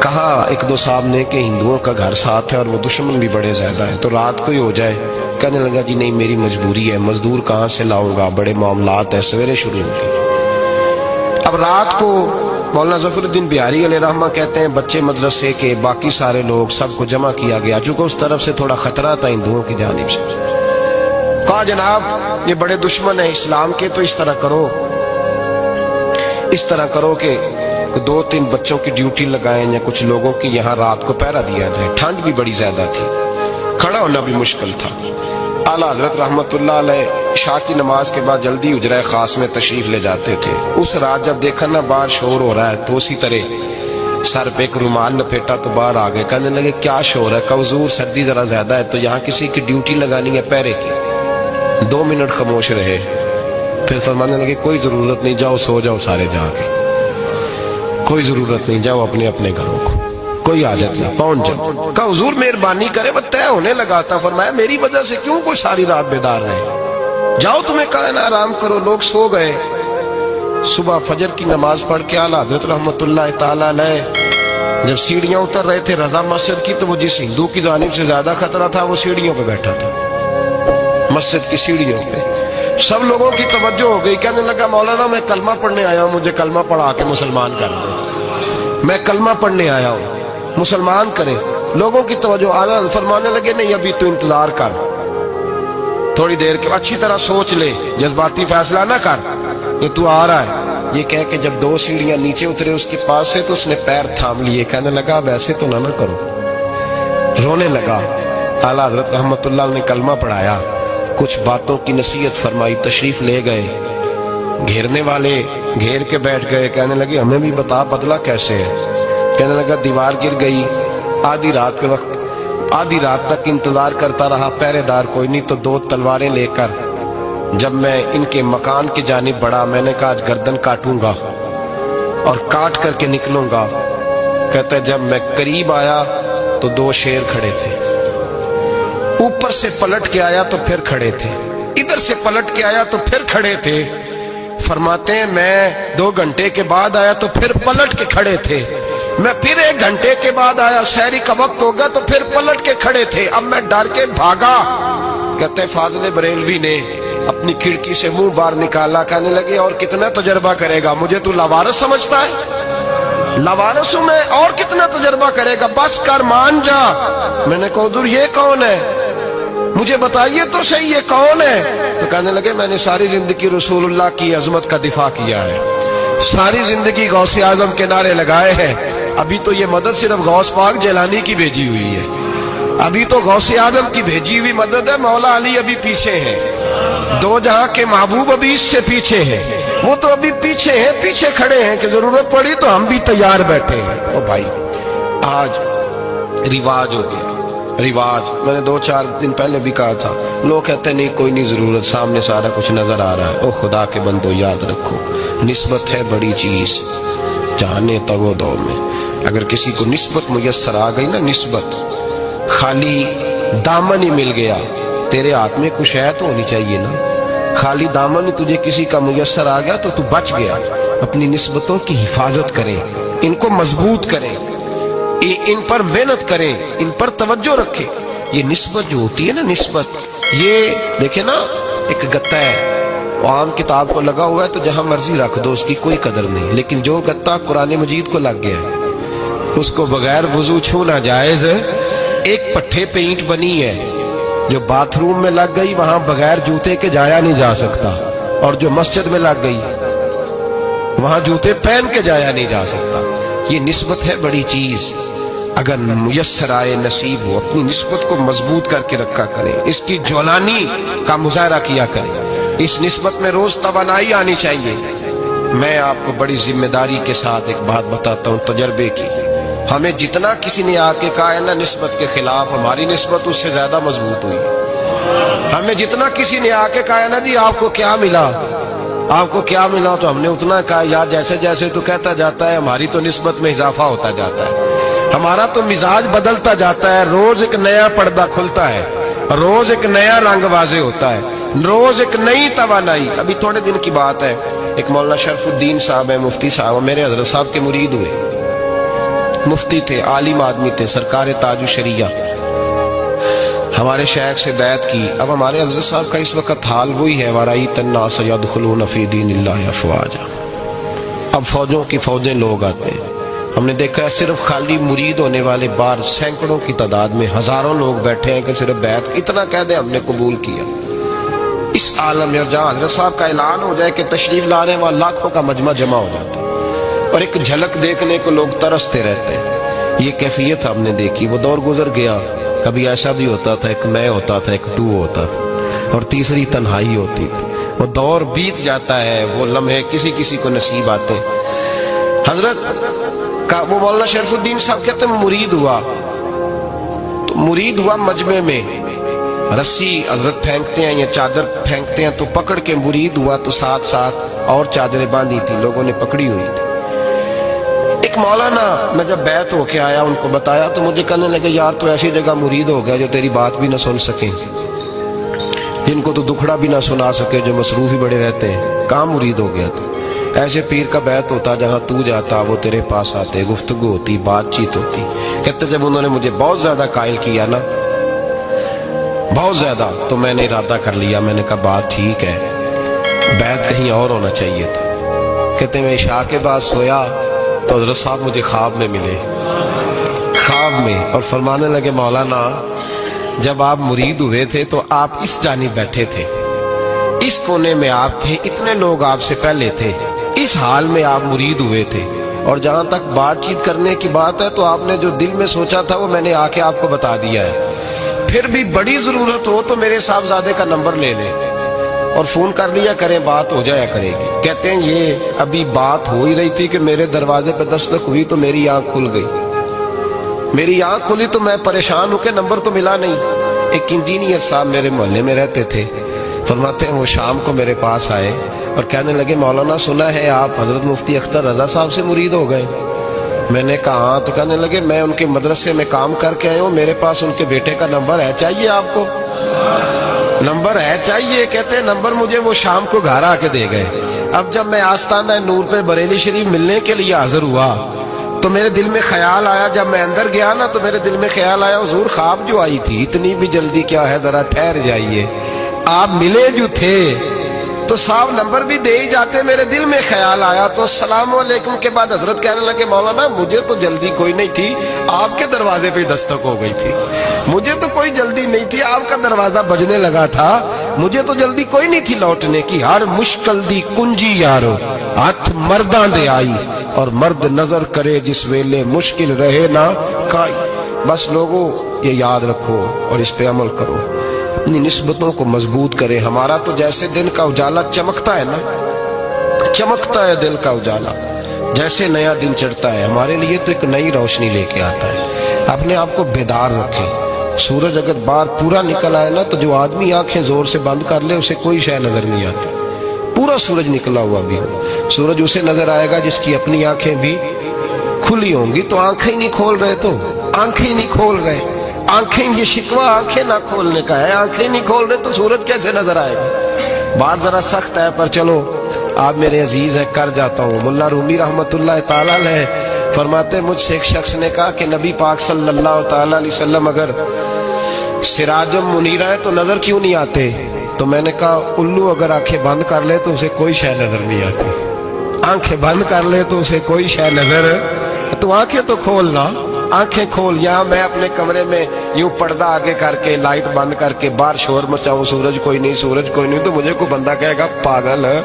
कहा 1-2 साहब ने कि हिंदुओं का घर साथ है और वो दुश्मन भी बड़े ज्यादा है, तो रात को ही हो जाए। कहने लगा जी नहीं, मेरी मजबूरी है, मजदूर कहाँ से लाऊंगा, बड़े मामलात है, सवेरे शुरू होंगे। अब रात को मौलाना ज़फ़रुद्दीन बिहारी अलैहि रहमा कहते हैं बच्चे मदरसे के, बाकी सारे लोग, सबको जमा किया गया, चूंकि उस तरफ से थोड़ा खतरा था हिंदुओं की जानिब से। कहा जनाब ये बड़े दुश्मन है इस्लाम के, तो इस तरह करो कि 2-3 बच्चों की ड्यूटी लगाएं या कुछ लोगों की यहाँ रात को पहरा दिया जाए। ठंड भी बड़ी ज्यादा थी, खड़ा होना भी मुश्किल था। आला हजरत रहमतुल्लाह अलैह इशा की नमाज के बाद जल्दी उजरा खास में तशरीफ ले जाते थे। उस रात जब देखा ना बाहर शोर हो रहा है तो उसी तरह सर पे एक रुमाल लपेटा तो बाहर आ गए। कहने लगे क्या शोर है? हुजूर सर्दी जरा ज्यादा है तो यहाँ किसी की ड्यूटी लगानी है पहरे की। 2 मिनट खामोश रहे, फिर फरमाने लगे कोई जरूरत नहीं, जाओ सो जाओ सारे जाके, कोई जरूरत नहीं, जाओ अपने अपने घरों को, कोई आदत नहीं, पहुंच जाओ। कहा हुजूर मेहरबानी करे, वो तय होने लगा था। फरमाया मेरी वजह से क्यों कोई सारी रात बेदार रहे, जाओ तुम्हें कहा ना आराम करो। लोग सो गए, صبح فجر کی نماز پڑھ کے اعلیٰ حضرت رحمت اللہ تعالی علیہ جب سیڑھیاں اتر رہے تھے رضا مسجد کی، تو وہ جس ہندو کی جانب سے زیادہ خطرہ تھا وہ سیڑھیوں پہ بیٹھا تھا، مسجد کی سیڑھیوں پہ۔ سب لوگوں کی توجہ ہو گئی، کہنے لگا مولانا میں کلمہ پڑھنے آیا ہوں، مجھے کلمہ پڑھا کے مسلمان کر دیں، میں کلمہ پڑھنے آیا ہوں، مسلمان کریں۔ لوگوں کی توجہ، اعلیٰ فرمانے لگے نہیں ابھی تو انتظار کر، تھوڑی دیر کے اچھی طرح سوچ لے، جذباتی فیصلہ نہ کر، یہ تو آ رہا ہے۔ یہ کہہ کے جب 2 سیڑھیاں نیچے اترے اس کے پاس سے تو اس نے پیر تھام لیے، کہنے لگا اب ایسے تو نہ کرو، رونے لگا۔ اعلیٰ حضرت رحمت اللہ نے کلمہ پڑھایا، کچھ باتوں کی نصیحت فرمائی، تشریف لے گئے، گھیرنے والے گھیر کے بیٹھ گئے، کہنے لگے ہمیں بھی بتا بدلہ کیسے ہے۔ کہنے لگا دیوار گر گئی، آدھی رات کے وقت، آدھی رات تک انتظار کرتا رہا، پہرے دار کوئی نہیں، تو 2 تلواریں لے کر جب میں ان کے مکان کی جانب بڑھا، میں نے کہا آج گردن کاٹوں گا اور کاٹ کر کے نکلوں گا۔ کہتا ہے جب میں قریب آیا تو 2 شیر کھڑے تھے، اوپر سے پلٹ کے آیا تو پھر کھڑے تھے، ادھر سے پلٹ کے آیا تو پھر کھڑے تھے۔ فرماتے ہیں میں 2 گھنٹے کے بعد آیا تو پھر پلٹ کے کھڑے تھے، میں پھر 1 گھنٹے کے بعد آیا، سحری کا وقت ہوگا تو پھر پلٹ کے کھڑے تھے، اب میں ڈر کے بھاگا۔ کہتے ہیں فاضل بریلوی نے اپنی کھڑکی سے منہ باہر نکالا، کہنے لگے اور کتنا تجربہ کرے گا، مجھے تو لاوارث سمجھتا ہے، لاوارث ہوں میں، اور کتنا تجربہ کرے گا، بس کر مان جا۔ میں نے کہا حضور یہ کون ہے، مجھے بتائیے تو صحیح یہ کون ہے۔ تو کہنے لگے میں نے ساری زندگی رسول اللہ کی عظمت کا دفاع کیا ہے، ساری زندگی غوث اعظم کے نعرے لگائے ہیں، ابھی تو یہ مدد صرف غوث پاک جیلانی کی بھیجی ہوئی ہے، ابھی تو غوث اعظم کی بھیجی ہوئی مدد ہے، مولا علی ابھی پیچھے ہیں، 2 جہاں کے محبوب ابھی اس سے پیچھے ہیں، وہ تو ابھی پیچھے ہیں، پیچھے کھڑے ہیں کہ ضرورت پڑی تو ہم بھی تیار بیٹھے ہیں۔ او بھائی آج رواج ہو گیا، رواج، میں نے 2-4 دن پہلے بھی کہا تھا، لوگ کہتے ہیں نہیں کوئی نہیں ضرورت، سامنے سارا کچھ نظر آ رہا ہے۔ او خدا کے بندو یاد رکھو نسبت ہے بڑی چیز، جانے تگو دو میں، اگر کسی کو نسبت میسر آ گئی نا، نسبت، خالی دامن ہی مل گیا، تیرے ہاتھ میں کچھ ہے تو ہونی چاہیے نا، خالی دامن ہی تجھے کسی کا میسر آ گیا تو تو بچ گیا۔ اپنی نسبتوں کی حفاظت کریں، ان کو مضبوط کریں، ان پر محنت کریں، ان پر توجہ رکھیں۔ یہ نسبت جو ہوتی ہے نا، نسبت، یہ دیکھیں نا ایک گتا ہے، وہ عام کتاب کو لگا ہوا ہے تو جہاں مرضی رکھ دو، اس کی کوئی قدر نہیں، لیکن جو گتا قرآن مجید کو لگ گیا ہے اس کو بغیر وضو چھونا جائز ہے۔ ایک پٹھے پہ اینٹ بنی ہے، جو باتھ روم میں لگ گئی وہاں بغیر جوتے کے جایا نہیں جا سکتا، اور جو مسجد میں لگ گئی وہاں جوتے پہن کے جایا نہیں جا سکتا۔ یہ نسبت ہے بڑی چیز، اگر میسر آئے نصیب ہو، اپنی نسبت کو مضبوط کر کے رکھا کریں، اس کی جولانی کا مظاہرہ کیا کریں، اس نسبت میں روز توانائی آنی چاہیے۔ میں آپ کو بڑی ذمہ داری کے ساتھ ایک بات بتاتا ہوں تجربے کی، ہمیں جتنا کسی نے آ کے کہا ہے نا نسبت کے خلاف، ہماری نسبت اس سے زیادہ مضبوط ہوئی۔ ہمیں جتنا کسی نے آ کے کہا ہے نا جی آپ کو کیا ملا، آپ کو کیا ملا، تو ہم نے اتنا کہا یار جیسے جیسے تو کہتا جاتا ہے ہماری تو نسبت میں اضافہ ہوتا جاتا ہے، ہمارا تو مزاج بدلتا جاتا ہے، روز ایک نیا پردہ کھلتا ہے، روز ایک نیا رنگ واضح ہوتا ہے، روز ایک نئی توانائی۔ ابھی تھوڑے دن کی بات ہے، ایک مولانا شرف الدین صاحب ہے، مفتی صاحب، میرے حضرت صاحب کے مرید ہوئے، مفتی تھے، عالم آدمی تھے، سرکار تاج الشریعہ، ہمارے شیخ سے بیعت کی۔ اب ہمارے حضرت صاحب کا اس وقت حال وہی ہے، وَرَأَيْتَ النَّاسَ يَدْخُلُونَ فِي دِينِ اللَّهِ أَفْوَاجًا، اب فوجوں کی فوجیں لوگ آتے ہیں۔ ہم نے دیکھا ہے صرف خالی مرید ہونے والے باہر سینکڑوں کی تعداد میں ہزاروں لوگ بیٹھے ہیں کہ صرف بیعت اتنا کہہ دیں ہم نے قبول کیا۔ اس عالم میں جہاں حضرت صاحب کا اعلان ہو جائے کہ تشریف لا رہے ہیں، وہاں لاکھوں کا مجمع جمع ہو جاتا ہے، اور ایک جھلک دیکھنے کو لوگ ترستے رہتے ہیں۔ یہ کیفیت ہم نے دیکھی، وہ دور گزر گیا، کبھی ایسا بھی ہوتا تھا ایک میں ہوتا تھا، ایک تو ہوتا تھا، اور تیسری تنہائی ہوتی تھی۔ وہ دور بیت جاتا ہے، وہ لمحے کسی کسی کو نصیب آتے ہیں۔ حضرت کا وہ مولانا شرف الدین صاحب کہتے ہیں مرید ہوا، تو مرید ہوا مجمع میں، رسی حضرت پھینکتے ہیں یا چادر پھینکتے ہیں تو پکڑ کے مرید ہوا، تو ساتھ ساتھ اور چادریں باندھی تھی، لوگوں نے پکڑی ہوئی تھی۔ ایک مولانا، میں جب بیعت ہو کے آیا ان کو بتایا تو مجھے کہنے لگے یار تو ایسی جگہ مرید ہو گیا جو تیری بات بھی نہ سن سکیں، جن کو تو دکھڑا بھی نہ سنا سکے، جو مصروف ہی بڑے رہتے ہیں، کہاں مرید ہو گیا تو ऐसे पीर का बैत होता जहां तू जाता वो तेरे पास आते, गुफ्तगू होती, बातचीत होती। कहते जब उन्होंने मुझे बहुत ज्यादा कायल किया ना, बहुत ज्यादा, तो मैंने इरादा कर लिया, मैंने कहा बात ठीक है, बैत कहीं और होना चाहिए था। कहते मैं इशा के बाद सोया तो हजरत साहब मुझे ख्वाब में मिले, ख्वाब में, और फरमाने लगे मौलाना जब आप मुरीद हुए थे तो आप इस जानिब बैठे थे, इस कोने में आप थे, इतने लोग आपसे पहले थे, इस हाल में आप मुरीद हुए थे, और जहां तक बातचीत करने की बात है तो आपने जो दिल में सोचा था वो मैंने आके आपको बता दिया है। फिर भी बड़ी जरूरत हो तो मेरे साहबजादे का नंबर ले लें और फोन कर लिया करें, बात हो जाया करेगी। कहते हैं ये अभी बात हो ही रही थी कि मेरे दरवाजे पर दस्तक हुई तो मेरी आंख खुल गई। मेरी आंख खुली तो मैं परेशान हूं कि नंबर तो मिला नहीं। एक इंजीनियर साहब मेरे मोहल्ले में रहते थे, फरमाते हैं वो शाम को मेरे पास आए और कहने लगे मौलाना सुना है आप हजरत मुफ्ती अख्तर रजा साहब से मुरीद हो गए। मैंने कहा हाँ। तो कहने लगे मैं उनके मदरसे में काम करके आया हूँ, मेरे पास उनके बेटे का नंबर है, चाहिए आपको? नंबर है चाहिए? कहते हैं नंबर मुझे वो शाम को घर आके दे गए। अब जब मैं आस्ताना नूर पे बरेली शरीफ मिलने के लिए हाजिर हुआ तो मेरे दिल में ख्याल आया, जब मैं अंदर गया ना तो मेरे दिल में ख्याल आया हुजूर ख्वाब जो आई थी इतनी भी जल्दी क्या है, जरा ठहर जाइए, आप मिले जो थे तो साहब नंबर भी दे ही जाते। मेरे दिल में ख्याल आया तो अस्सलाम वालेकुम के बाद हजरत कहने लगे मौलाना मुझे तो जल्दी कोई नहीं थी, आपके दरवाजे पे दस्तक हो गई थी, मुझे तो कोई जल्दी नहीं थी, आपका दरवाजा बजने लगा था, मुझे तो जल्दी कोई नहीं थी लौटने की। हर मुश्किल दी कुंजी यारो हथ मर्दां दे आई, और मर्द नजर करे जिस वेले मुश्किल रहे ना काई। बस लोगों ये याद रखो और इस पे अमल करो, अपनी निस्बतों को मजबूत करें। हमारा तो जैसे दिन का उजाला चमकता है ना, चमकता है दिल का उजाला, जैसे नया दिन चढ़ता है हमारे लिए तो एक नई रोशनी लेके आता है। अपने आप को बेदार रखें। सूरज अगर बाहर पूरा निकल आए ना तो जो आदमी आंखें जोर से बंद कर ले उसे कोई शय नजर नहीं आती। पूरा सूरज निकला हुआ भी हो, सूरज उसे नजर आएगा जिसकी अपनी आंखें भी खुली होंगी। तो आंखें ही नहीं खोल रहे, तो आंखें ही नहीं खोल रहे, आंखें, ये शिकवा आंखें ना खोलने का है, आंखें नहीं खोल रहे तो सूरज कैसे नजर आएगा। बात जरा सख्त है पर चलो आप मेरे अजीज है कर जाता हूँ। मुल्ला रूमी रहमतुल्लाह ताला अलैह फरमाते मुझसे एक शख्स ने कहा कि नबी पाक सल्लल्लाहु ताला अलैहि वसल्लम अगर सिराजम मुनीरा है तो नजर क्यों नहीं आते? तो मैंने कहा उल्लू अगर आंखें बंद कर ले तो उसे कोई शय नजर नहीं आती, आंखें बंद कर ले तो उसे कोई शय नजर, तो आंखें तो खोलना, आंखें खोल। यहाँ मैं अपने कमरे में यूं पर्दा आगे करके लाइट बंद करके बाहर शोर मचाऊं, सूरज कोई नहीं, सूरज कोई नहीं, तो मुझे कोई बंदा कहेगा पागल है,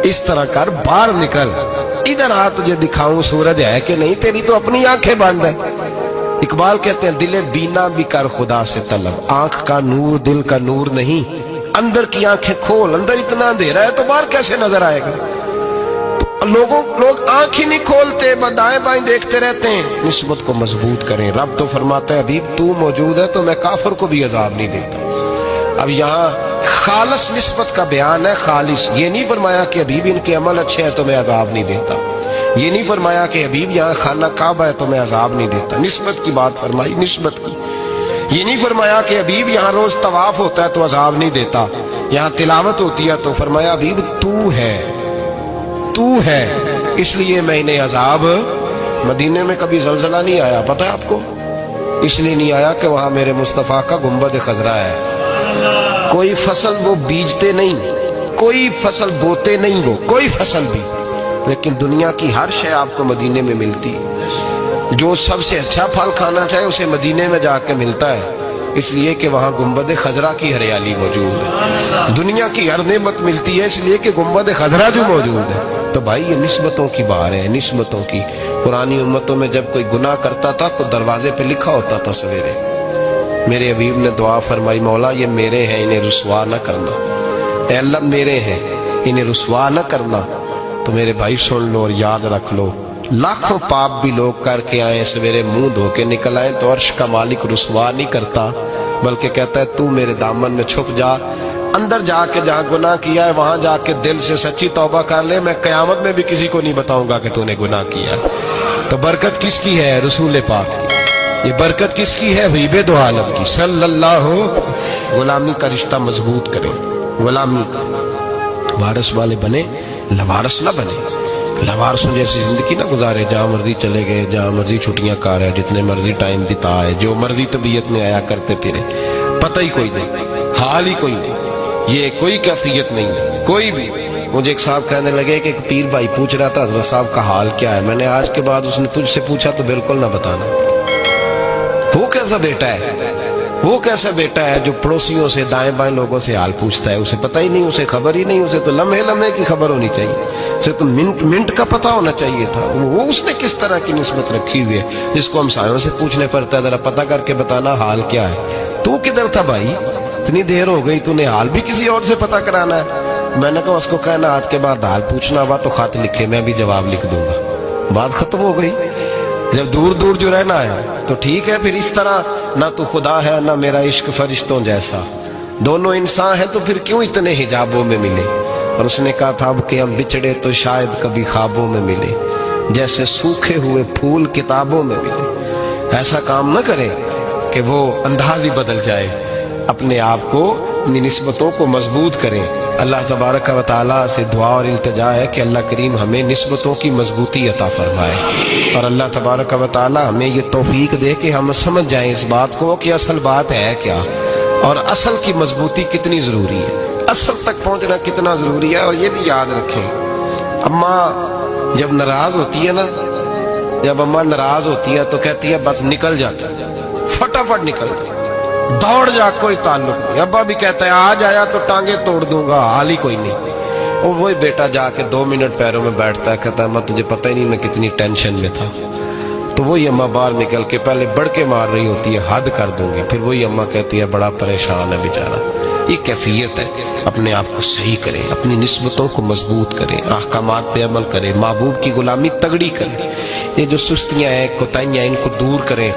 इस तरह कर, बाहर निकल, इधर आ तुझे दिखाऊं सूरज है कि नहीं, तेरी तो अपनी आंखें बंद है। इकबाल कहते हैं दिले बीना भी कर खुदा से तलब, आंख का नूर दिल का नूर नहीं, अंदर की आंखें खोल, अंदर इतना अंधेरा है तो बाहर कैसे नजर आएगा। लोग आंख ही नहीं खोलते, दाएं बाएं देखते रहते हैं। निस्बत को मजबूत करें। रब तो फरमाता है हबीब तू मौजूद है तो मैं काफिर को भी अजाब नहीं देता। अब यहाँ खालिस निस्बत का बयान है, खालिस, ये नहीं फरमाया कि हबीब इनके अमल अच्छे हैं तो मैं अजाब नहीं देता, ये नहीं फरमाया कि हबीब यहाँ खाना काबा है तो मैं अजाब नहीं देता, निस्बत की बात फरमाई, निस्बत की। ये नहीं फरमाया कि हबीब यहाँ रोज तवाफ होता है तो अजाब नहीं देता, यहाँ तिलावत होती है तो फरमाया हबीब तू है, तू है, इसलिए मैं इन्हें अजाब। मदीने में कभी जलजला नहीं आया, पता है आपको? इसलिए नहीं आया कि वहां मेरे मुस्तफा का गुंबद खजरा है। कोई फसल वो बीजते नहीं, कोई फसल बोते नहीं, वो कोई फसल भी, लेकिन दुनिया की हर शय आपको मदीने में मिलती है। जो सबसे अच्छा फल खाना चाहे उसे मदीने में जाके मिलता है, इसलिए कि वहां गुंबद खजरा की हरियाली मौजूद है। दुनिया की हर नेमत मिलती है इसलिए कि गुंबद खजरा जो मौजूद है। तो भाई ये निस्बतों की बात है, निस्बतों की। पुरानी उम्मतों में जब कोई गुनाह करता था तो दरवाजे पे लिखा होता था सवेरे, मेरे हबीब ने दुआ फरमाई मौला ये मेरे हैं इन्हें रुसवा न करना, ऐ अल्लाह मेरे हैं इन्हें रुसवा न करना। तो मेरे भाई सुन लो और याद रख लो, लाखों पाप भी लोग करके आए, सवेरे मुंह धो के निकल आए तो अर्श का मालिक रुसवा नहीं करता, बल्कि कहता है तू मेरे दामन में छुप जा, अंदर जाके जहां गुनाह किया है वहां जाके दिल से सच्ची तौबा कर ले, मैं कयामत में भी किसी को नहीं बताऊंगा कि तूने गुनाह किया। तो बरकत किसकी है? रसूल पाक की। ये बरकत किसकी है? हबीब दो आलम की सल्लल्लाहु। गुलामी का रिश्ता मजबूत करें, गुलामी का वारिस वाले बने, लवारस ना बने, लवारसों जैसी जिंदगी ना गुजारे, जहाँ मर्जी चले गए, जहाँ मर्जी छुट्टियां कार है, जितने मर्जी टाइम बिताए, जो मर्जी तबीयत में आया करते फिरे, पता ही कोई नहीं, हाल ही कोई नहीं, ये कोई कैफियत नहीं है कोई भी। मुझे एक साहब कहने लगे कि एक पीर भाई पूछ रहा था हजरत साहब का हाल क्या है। मैंने आज के बाद उसने तुझसे पूछा तो बिल्कुल ना बताना। वो कैसा बेटा है, वो कैसा बेटा है जो पड़ोसियों से दाएं बाएं लोगों से हाल पूछता है, उसे पता ही नहीं, उसे खबर ही नहीं, उसे तो लम्हे लम्हे की खबर होनी चाहिए, उसे तो मिनट मिनट का पता होना चाहिए था। वो उसने किस तरह की निस्बत रखी हुई है जिसको हम सायों से पूछने पड़ता है जरा पता करके बताना हाल क्या है। तू किधर था भाई, इतनी देर हो गई, तूने हाल भी किसी और से पता कराना है। मैंने कहा उसको कहना आज के बाद हाल पूछना हुआ तो खत लिखे, मैं भी जवाब लिख दूंगा, बात खत्म हो गई। जब दूर दूर जो रहना है तो ठीक है, फिर इस तरह ना तो खुदा है ना मेरा इश्क फरिश्तों जैसा, दोनों इंसान है तो फिर क्यों इतने हिजाबों में मिले। और उसने कहा था अब कि हम बिछड़े तो शायद कभी ख्वाबों में मिले, जैसे सूखे हुए फूल किताबों में मिले। ऐसा काम न करें कि वो अंदाज ही बदल जाए, अपने आप को अपनी निस्बतों को मजबूत करें। अल्लाह तबारक व तआला से दुआ और इल्तिजा है कि अल्लाह करीम हमें निस्बतों की मजबूती अता फरमाए, और अल्लाह तबारक व तआला हमें ये तौफीक दे कि हम समझ जाएं इस बात को कि असल बात है क्या, और असल की मजबूती कितनी जरूरी है, असल तक पहुंचना कितना जरूरी है। और ये भी याद रखें, अम्मा जब नाराज होती है ना, जब अम्मा नाराज होती है तो कहती है बस निकल जाता, फटाफट निकल जा, दौड़ जा, कोई ताल्लुक नहीं। अब्बा भी कहता है आज आया तो टांगे तोड़ दूंगा, हाल ही कोई नहीं। और वही बेटा जाके 2 मिनट पैरों में बैठता है, कहता है अम्मा तुझे पता ही नहीं मैं कितनी टेंशन में था। तो वही अम्मा बाहर निकल के पहले बढ़के मार रही होती है, हद कर दूंगी, फिर वही अम्मा कहती है बड़ा परेशान है बेचारा। ये कैफियत है, अपने आप को सही करें, अपनी निस्बतों को मजबूत करें, अहकामात पे अमल करें, महबूब की गुलामी तगड़ी करें। ये जो सुस्तियां हैं, कोताहियां, इनको दूर करें।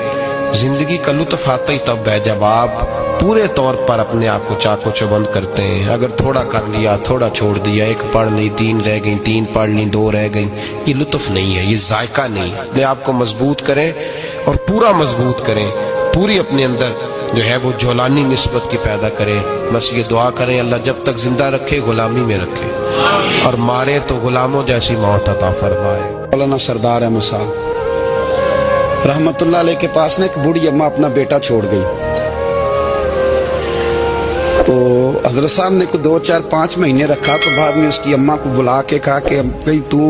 जिंदगी का लुत्फ आता ही तब है जब आप पूरे तौर पर अपने आप को चाको चौबंद करते हैं। अगर थोड़ा कर लिया, थोड़ा छोड़ दिया, 1 पढ़ ली, 3 रह गई, 3 पढ़ ली, 2 रह गई, ये लुत्फ नहीं है, ये जायका नहीं है। अपने आप को मजबूत करें और पूरा मजबूत करें, पूरी अपने अंदर जो है वो जौलानी निस्बत की पैदा करें। बस ये दुआ करें अल्लाह जब तक जिंदा रखे गुलामी में रखे, और मारे तो गुलामों जैसी मौत अता फरमाए। मौलाना सरदार अहमद साहब रहमतुल्लाह अलैह के पास ना एक बूढ़ी अम्मा अपना बेटा छोड़ गई। तो हजरत साहब ने को 2, 4, 5 महीने रखा, तो बाद में उसकी अम्मा को बुला के कहा कि भाई तू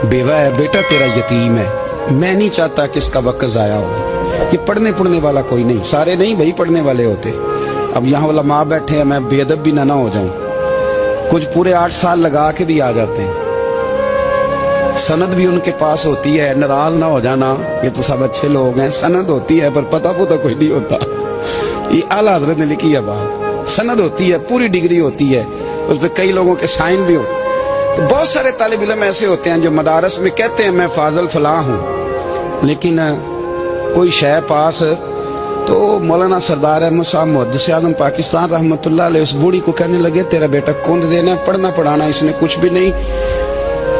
बेवा है, बेटा तेरा यतीम है, मैं नहीं चाहता कि इसका वक्त जाया हो, ये पढ़ने वाला कोई नहीं, सारे नहीं भाई पढ़ने वाले होते। अब यहाँ वाला माँ बैठे हैं, मैं बेअदब भी ना हो जाऊं, कुछ पूरे 8 साल लगा के भी आ जाते हैं, सनद भी उनके पास होती है, नाराज ना हो जाना, ये तो सब अच्छे लोग हैं, सनद होती है पर पता कोई नहीं होता। ये आला हजरत ने लिखी है बात, सनद होती है, पूरी डिग्री होती है, उस पर कई लोगों के साइन भी होते। तो बहुत सारे तालिब इल्म ऐसे होते हैं जो मदारस में कहते हैं मैं फाजल फलां हूँ, लेकिन कोई शय पास। तो मौलाना सरदार अहमद साहब मुहद्दिस आज़म पाकिस्तान रहमतुल्लाह अलैह उस बूढ़ी को कहने लगे तेरा बेटा कौन देना है, पढ़ना पढ़ाना इसने कुछ भी नहीं,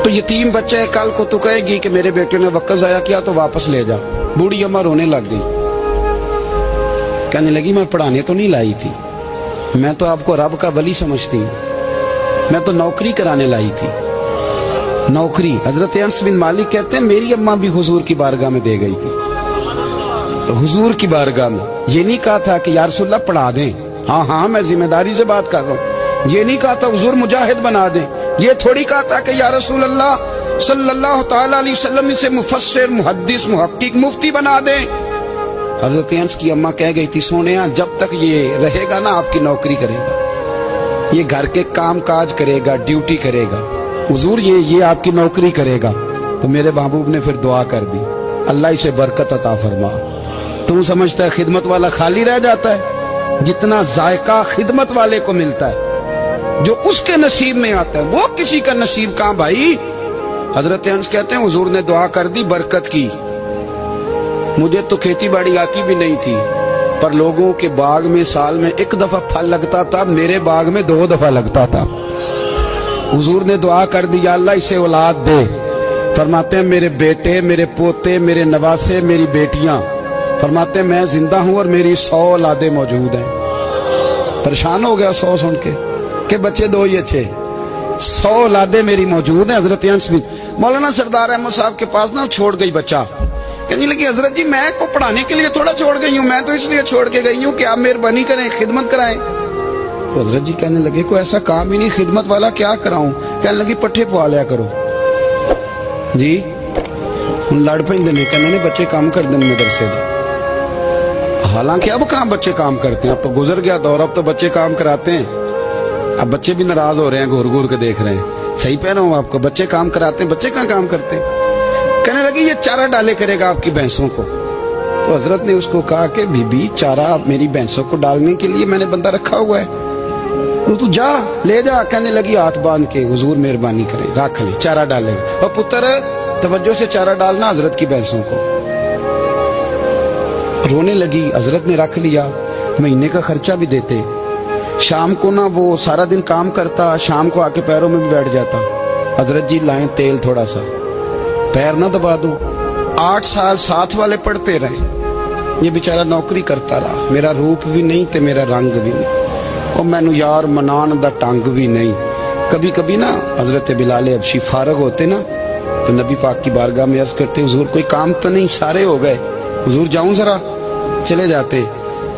तो यतीम बच्चा है, कल को तू कहेगी कि मेरे बेटे ने वक्त जाया किया तो वापस ले जा। बूढ़ी अम्मा रोने लग गई, कहने लगी मैं पढ़ाने तो नहीं लाई थी, मैं तो आपको रब का वली समझती हूँ, मैं तो नौकरी कराने लाई थी, नौकरी। हजरत अनस बिन मालिक कहते हैं मेरी अम्मा भी हुजूर की बारगाह में दे गई थी, तो हुजूर की बारगाह में ये नहीं कहा था कि या रसूलल्लाह पढ़ा दें, हाँ हाँ मैं जिम्मेदारी से बात कर रहा हूँ, ये नहीं कहा था हुजूर मुजाहिद बना दें, ये थोड़ी कहा था कि या रसूल अल्लाह सल्लल्लाहु तआला अलैहि वसल्लम इसे मुफस्सिर, मुहद्दिस, मुहक्किक, मुफ्ती बना दें। हजरत अनस की अम्मा कह गई थी सोनिया जब तक ये रहेगा ना आपकी नौकरी करेगा, ये घर के काम काज करेगा, ड्यूटी करेगा, हुजूर ये आपकी नौकरी करेगा। तो मेरे महबूब ने फिर दुआ कर दी अल्लाह इसे बरकत अता फरमा। तुम समझता है खिदमत वाला खाली रह जाता है, जितना जायका खिदमत वाले को मिलता है, जो उसके नसीब में आता है, वो किसी का नसीब कहां भाई। हजरत अनस कहते हैं हुजूर ने दुआ कर दी बरकत की, मुझे तो खेती बाड़ी आती भी नहीं थी, पर लोगों के बाग में साल में 1 दफा फल लगता था, मेरे बाग में 2 दफा लगता था। हुजूर ने दुआ कर दी अल्लाह इसे औलाद दे। फरमाते हैं मेरे बेटे, मेरे पोते, मेरे नवासे, मेरी बेटियां, फरमाते हैं मैं जिंदा हूं और मेरी 100 औलादे मौजूद हैं। परेशान हो गया 100 सुन के कि बच्चे 2 ही अच्छे, 100 औलादे मेरी मौजूद हैं। हजरत अंस भी मौलाना सरदार अहमद साहब के पास ना छोड़ गई बच्चा, कहने लगी हजरत जी मैं को पढ़ाने के लिए थोड़ा छोड़ गई हूँ, मैं तो इसलिए छोड़ के गई हूँ कि आप मेहरबानी करें, खिदमत कराएं। तो हजरत जी कहने लगे कोई ऐसा काम ही नहीं, खिदमत वाला क्या कराऊं। कहने लगी पट्ठे पवा लिया करो जी। हम लड़ पेंदे ने, कहने बच्चे काम कर दें मदरसे में। हालांकि अब कहाँ बच्चे काम करते हैं, अब तो गुजर गया दौर, अब तो बच्चे काम कराते हैं। अब बच्चे भी नाराज हो रहे हैं, घूर घूर के देख रहे हैं। सही कह रहा हूँ आपको, बच्चे काम कराते हैं, बच्चे कहाँ काम करते हैं। कहने लगी ये चारा डाले करेगा आपकी भैंसों को। तो हजरत ने उसको कहा कि बीबी चारा मेरी भैंसों को डालने के लिए मैंने बंदा रखा हुआ है, तो तू जा ले जा। कहने लगी हाथ बांध के हुजूर मेहरबानी करें, रख ले चारा डाले। और पुत्र तवज्जो से चारा डालना हजरत की भैंसों को। रोने लगी, हजरत ने रख लिया, महीने का खर्चा भी देते। शाम को ना वो सारा दिन काम करता, शाम को आके पैरों में भी बैठ जाता। हजरत जी लाएं तेल थोड़ा सा, पैर ना दबा दो। 8 साल साथ वाले पढ़ते रहे, ये बेचारा नौकरी करता रहा। मेरा रूप भी नहीं ते मेरा रंग भी नहीं, और मैनू यार मनान दा टंग भी नहीं। कभी कभी ना हजरत बिलाल हबशी फारग होते ना, तो नबी पाक की बारगाह में अर्ज करते हुजूर कोई काम तो नहीं, सारे हो गए, हुजूर जाऊं जरा, चले जाते।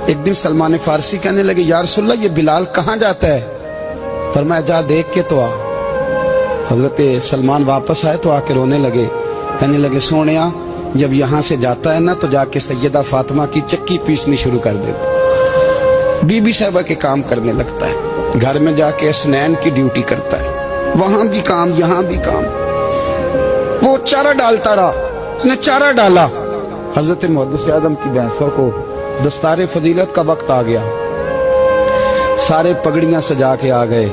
एक दिन सलमान फारसी कहने लगे या रसूलल्लाह ये बिलाल कहाँ जाता है। फरमाया जा देख के तो आ। हजरत सलमान वापस आए तो आके रोने लगे, कहने लगे सोनिया जब यहाँ से जाता है ना तो जाके सैयदा फातिमा की चक्की पीसनी शुरू कर देता, बीबी साहबा के काम करने लगता है, घर में जाके स्नैन की ड्यूटी करता है, वहां भी काम यहाँ भी काम। वो चारा डालता रहा, उसने चारा डाला। हजरत मुहद्दिस आदम की भैंसों को दस्तारे फजीलत का वक्त आ गया, सारे पगड़ियां सजा के आ गए,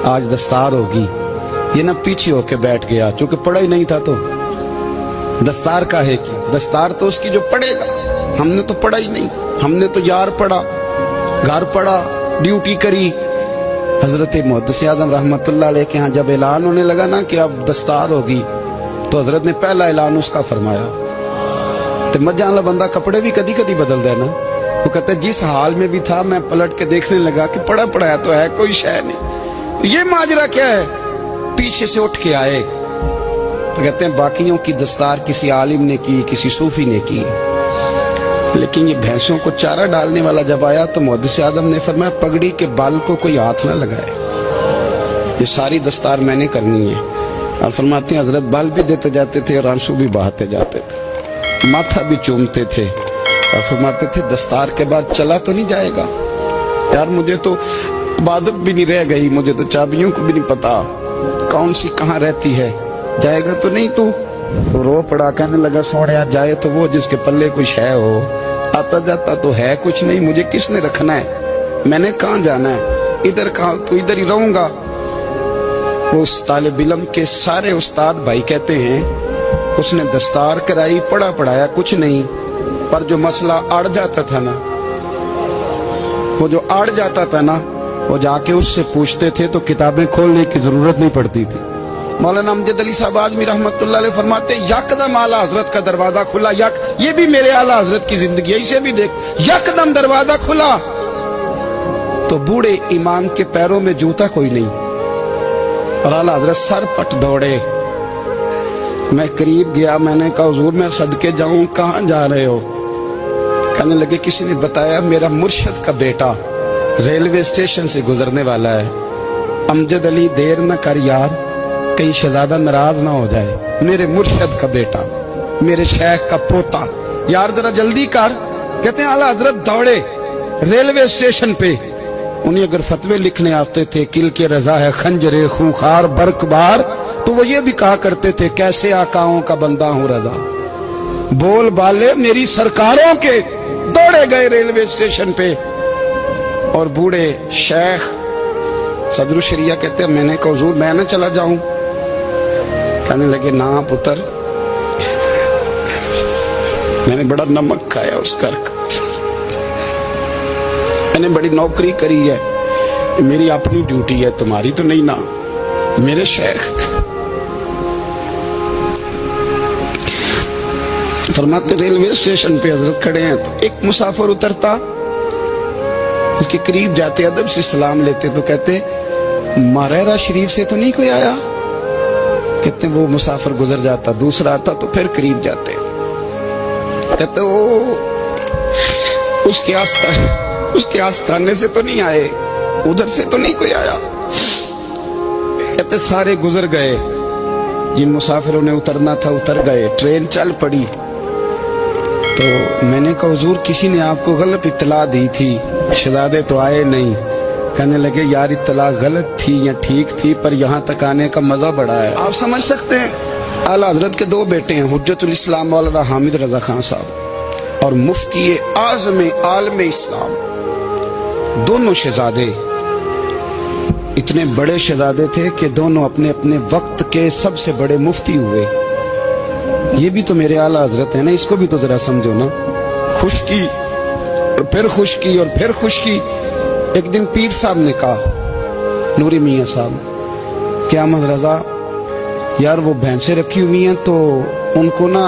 आज दस्तार होगी। ये ना पीछे होके बैठ गया, चूंकि पढ़ा ही नहीं था तो दस्तार का है कि दस्तार तो उसकी जो पढ़ेगा, हमने तो पढ़ा ही नहीं, हमने तो यार पढ़ा, घर पढ़ा, ड्यूटी करी। हजरत मुहद्दिस आदम रहमतुल्लाह अलैह के यहाँ जब ऐलान होने लगा ना कि अब दस्तार होगी, तो हजरत ने पहला ऐलान उसका फरमाया। तो मजा वाला बंदा कपड़े भी कदी कदी बदल देना। वो कहता जिस हाल में भी था मैं पलट के देखने लगा कि पढ़ा पढ़ाया तो है, कोई शय नहीं। तो ये माजरा क्या है, पीछे से उठ के आए तो कहते हैं बाकियों की दस्तार किसी आलिम ने की, किसी सूफी ने की, लेकिन ये भैंसों को चारा डालने वाला जब आया तो मुहद्दिस आदम ने फरमाया पगड़ी के बाल को कोई हाथ ना लगाए, ये सारी दस्तार मैंने करनी है। और फरमाते हैं हजरत बाल भी देते जाते थे और आंसू भी बहाते जाते थे, माथा भी चूमते थे और फरमाते थे दस्तार के बाद चला तो नहीं जाएगा यार, मुझे तो इबादत भी नहीं रह गई, मुझे तो चाबियों को भी नहीं पता कौन सी कहाँ रहती है, जाएगा तो नहीं तू। तो रो पड़ा, कहने लगा सोनिया जाए तो वो जिसके पल्ले कुछ है हो, आता जाता तो है कुछ नहीं, मुझे किसने रखना है, मैंने कहाँ जाना है, इधर कहाँ तो इधर ही रहूंगा। उस तालिब इल्म के सारे उस्ताद भाई कहते हैं उसने दस्तार कराई, पढ़ा पढ़ाया कुछ नहीं, पर जो मसला अड़ जाता था ना, वो जो अड़ जाता था ना, वो जाके उससे पूछते थे तो किताबें खोलने की जरूरत नहीं पड़ती थी। मौलाना अमजद अली साहब आजमी रहमतुल्लाह अलैह फरमाते यकदम आला हजरत का दरवाजा खुला, ये भी मेरे आला हजरत की जिंदगी है, इसे भी देख, यकदम दरवाजा खुला तो बूढ़े इमाम के पैरों में जूता कोई नहीं, और आला हजरत सर पट दौड़े। मैं करीब गया, मैंने कहा हुजूर मैं सदके जाऊं, कहां जा रहे हो। कहने लगे किसी ने बताया मेरा मुर्शद का बेटा रेलवे स्टेशन से गुजरने वाला है, अमजद अली देर न कर यार, कहीं शहजादा नाराज ना हो जाए, मेरे मुर्शद का बेटा, मेरे शेख का पोता, यार जरा जल्दी कर। कहते हैं आला हजरत दौड़े रेलवे स्टेशन पे, उन्हें अगर फतवे लिखने आते थे किल के रजा है खंजरे खूंखार बरकबार, तो वो ये भी कहा करते थे कैसे आकाओं का बंदा हूं रजा, बोल बाले मेरी सरकारों के। दौड़े गए रेलवे स्टेशन पे, और बूढ़े शेख सदरुल शरिया कहते हैं मैंने कहा हुजूर मैं ना चला जाऊं। कहने लगे ना पुत्र, मैंने बड़ा नमक खाया उस घर का, मैंने बड़ी नौकरी करी है, मेरी अपनी ड्यूटी है, तुम्हारी तो नहीं ना। मेरे शेख फरमाते रेलवे स्टेशन पे हजरत खड़े हैं, तो एक मुसाफिर उतरता, उसके करीब जाते अदब से सलाम लेते तो कहते मारेरा शरीफ से तो नहीं कोई आया? कहते वो मुसाफिर गुजर जाता, दूसरा आता तो फिर करीब जाते। कहते वो उसके आस्थाने से तो नहीं आए, उधर से तो नहीं कोई आया। कहते सारे गुजर गए, जिन मुसाफिरों ने उतरना था उतर गए, ट्रेन चल पड़ी। तो मैंने कहा हुजूर किसी ने आपको गलत इत्तला दी थी, शहजादे तो आए नहीं। कहने लगे यार इत्तला गलत थी या ठीक थी, पर यहाँ तक आने का मजा बड़ा है। आप समझ सकते हैं आला हजरत के दो बेटे हैं, हुज्जतुल इस्लाम मौलाना हामिद रजा खान साहब और मुफ्ती आज़म आलम इस्लाम। दोनों शहजादे इतने बड़े शहजादे थे कि दोनों अपने अपने वक्त के सबसे बड़े मुफ्ती हुए। ये भी तो मेरे आला हजरत है ना, इसको भी तो जरा समझो ना। खुशकी और फिर खुशकी और फिर खुशकी। एक दिन पीर साहब ने कहा, नूरी मियाँ साहब, क्या अहमद रजा यार वो भैंसें रखी हुई हैं तो उनको ना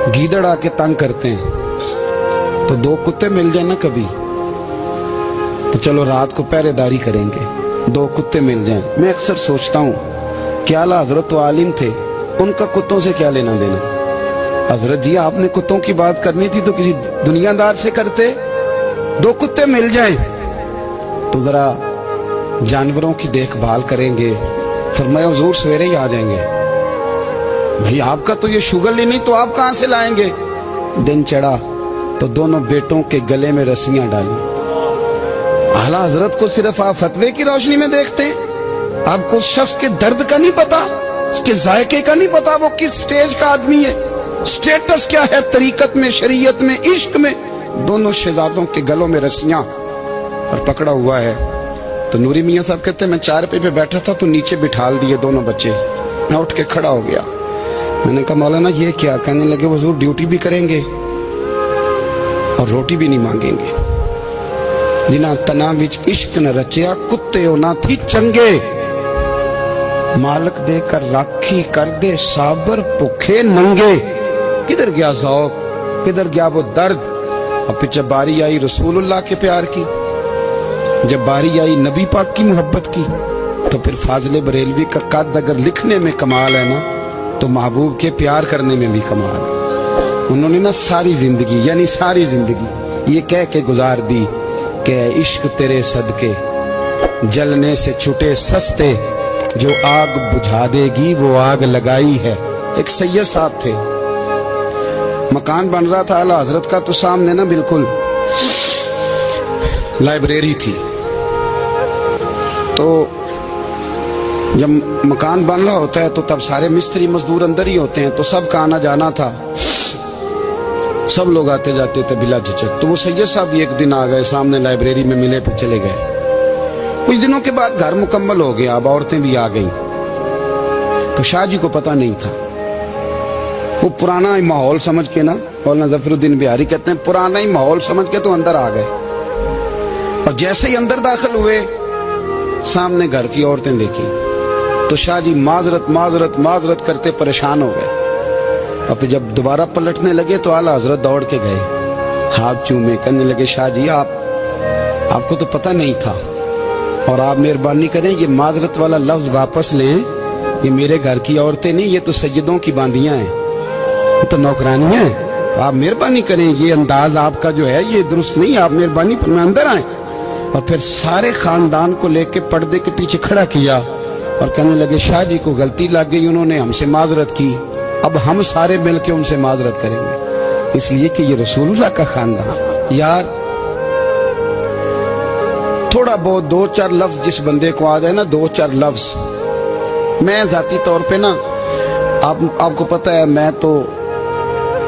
गीदड़ आके तंग करते हैं, तो दो कुत्ते मिल जाए ना कभी, तो चलो रात को पहरेदारी करेंगे, दो कुत्ते मिल जाएं। मैं अक्सर सोचता हूँ क्या आला हजरत तो आलिम थे, उनका कुत्तों से क्या लेना देना। हजरत जी आपने कुत्तों की बात करनी थी तो किसी दुनियादार से करते, दो कुत्ते मिल जाएं तो जरा जानवरों की देखभाल करेंगे। फरमाया हुजूर सवेरे ही आ जाएंगे। भाई आपका तो ये शुगर ही नहीं, तो आप कहां से लाएंगे। दिन चढ़ा तो दोनों बेटों के गले में रस्सियां डाली। आला हजरत को सिर्फ आप फतवे की रोशनी में देखते हैं, आपको शख्स के दर्द का नहीं पता, उसके जायके का नहीं पता, वो किस स्टेज का आदमी है, स्टेटस क्या है तरीकत में, शरीयत में, इश्क में। दोनों शहजादों के गलों में रस्सियां और पकड़ा हुआ है। तो नूरी मियाँ साहब कहते हैं मैं चारपाई पे बैठा था तो नीचे बिठाल दिए दोनों बच्चे। मैं उठ के खड़ा हो गया, मैंने कहा मौलाना ये क्या। कहने लगे हुजूर ड्यूटी भी करेंगे और रोटी भी नहीं मांगेंगे। जिन्हां तना विच इश्क न रचिया कुत्ते हो ना थी चंगे, मालक देकर राखी कर दे साबर भुखे नंगे। किधर गया ज़ौक़, किधर गया वो दर्द। अब पीछे बारी आई रसूलुल्लाह के प्यार की, जब बारी आई नबी पाक की मोहब्बत की, तो फिर फाजिल बरेलवी का कद अगर लिखने में कमाल है ना, तो महबूब के प्यार करने में भी कमाल। उन्होंने ना सारी जिंदगी यानी सारी जिंदगी ये कह के गुजार दी कि इश्क तेरे सदके जलने से छुटे सस्ते, जो आग बुझा देगी वो आग लगाई है। एक सैयद साहब थे, मकान बन रहा था आला हजरत का, तो सामने ना बिल्कुल लाइब्रेरी थी। तो जब मकान बन रहा होता है तो तब सारे मिस्त्री मजदूर अंदर ही होते हैं, तो सबका आना जाना था, सब लोग आते जाते थे बिला झिझक। तो वो सैयद साहब भी एक दिन आ गए, सामने लाइब्रेरी में मिले, फिर चले गए। कुछ दिनों के बाद घर मुकम्मल हो गया, अब औरतें भी आ गईं। तो शाह जी को पता नहीं था, वो पुराना ही माहौल समझ के ना, मौलाना ज़फ़रुद्दीन बिहारी कहते हैं पुराना ही माहौल समझ के तो अंदर आ गए। और जैसे ही अंदर दाखिल हुए सामने घर की औरतें देखी, तो शाह जी माजरत माजरत माजरत करते परेशान हो गए। अब जब दोबारा पलटने लगे तो आला हजरत दौड़ के गए, हाथ चूमे, कहने लगे शाह जी आपको तो पता नहीं था, और आप मेहरबानी करें ये माजरत वाला लफ्ज वापस लें, ये मेरे घर की औरतें नहीं, ये तो सैयदों की बांदियां हैं, ये तो नौकरानी है, तो आप मेहरबानी करें, ये अंदाज आपका जो है ये दुरुस्त नहीं, आप मेहरबानी फरमाएं अंदर आए। और फिर सारे खानदान को लेके पर्दे के पीछे खड़ा किया और कहने लगे शाह जी को गलती लग गई, उन्होंने हमसे माजरत की, अब हम सारे मिलके उनसे माजरत करेंगे, इसलिए कि ये रसूलुल्लाह का खानदान। यार थोड़ा बहुत दो चार लफ्ज जिस बंदे को आ जाए ना, दो चार लफ्ज, मैं जाती तौर पे ना आपको पता है मैं तो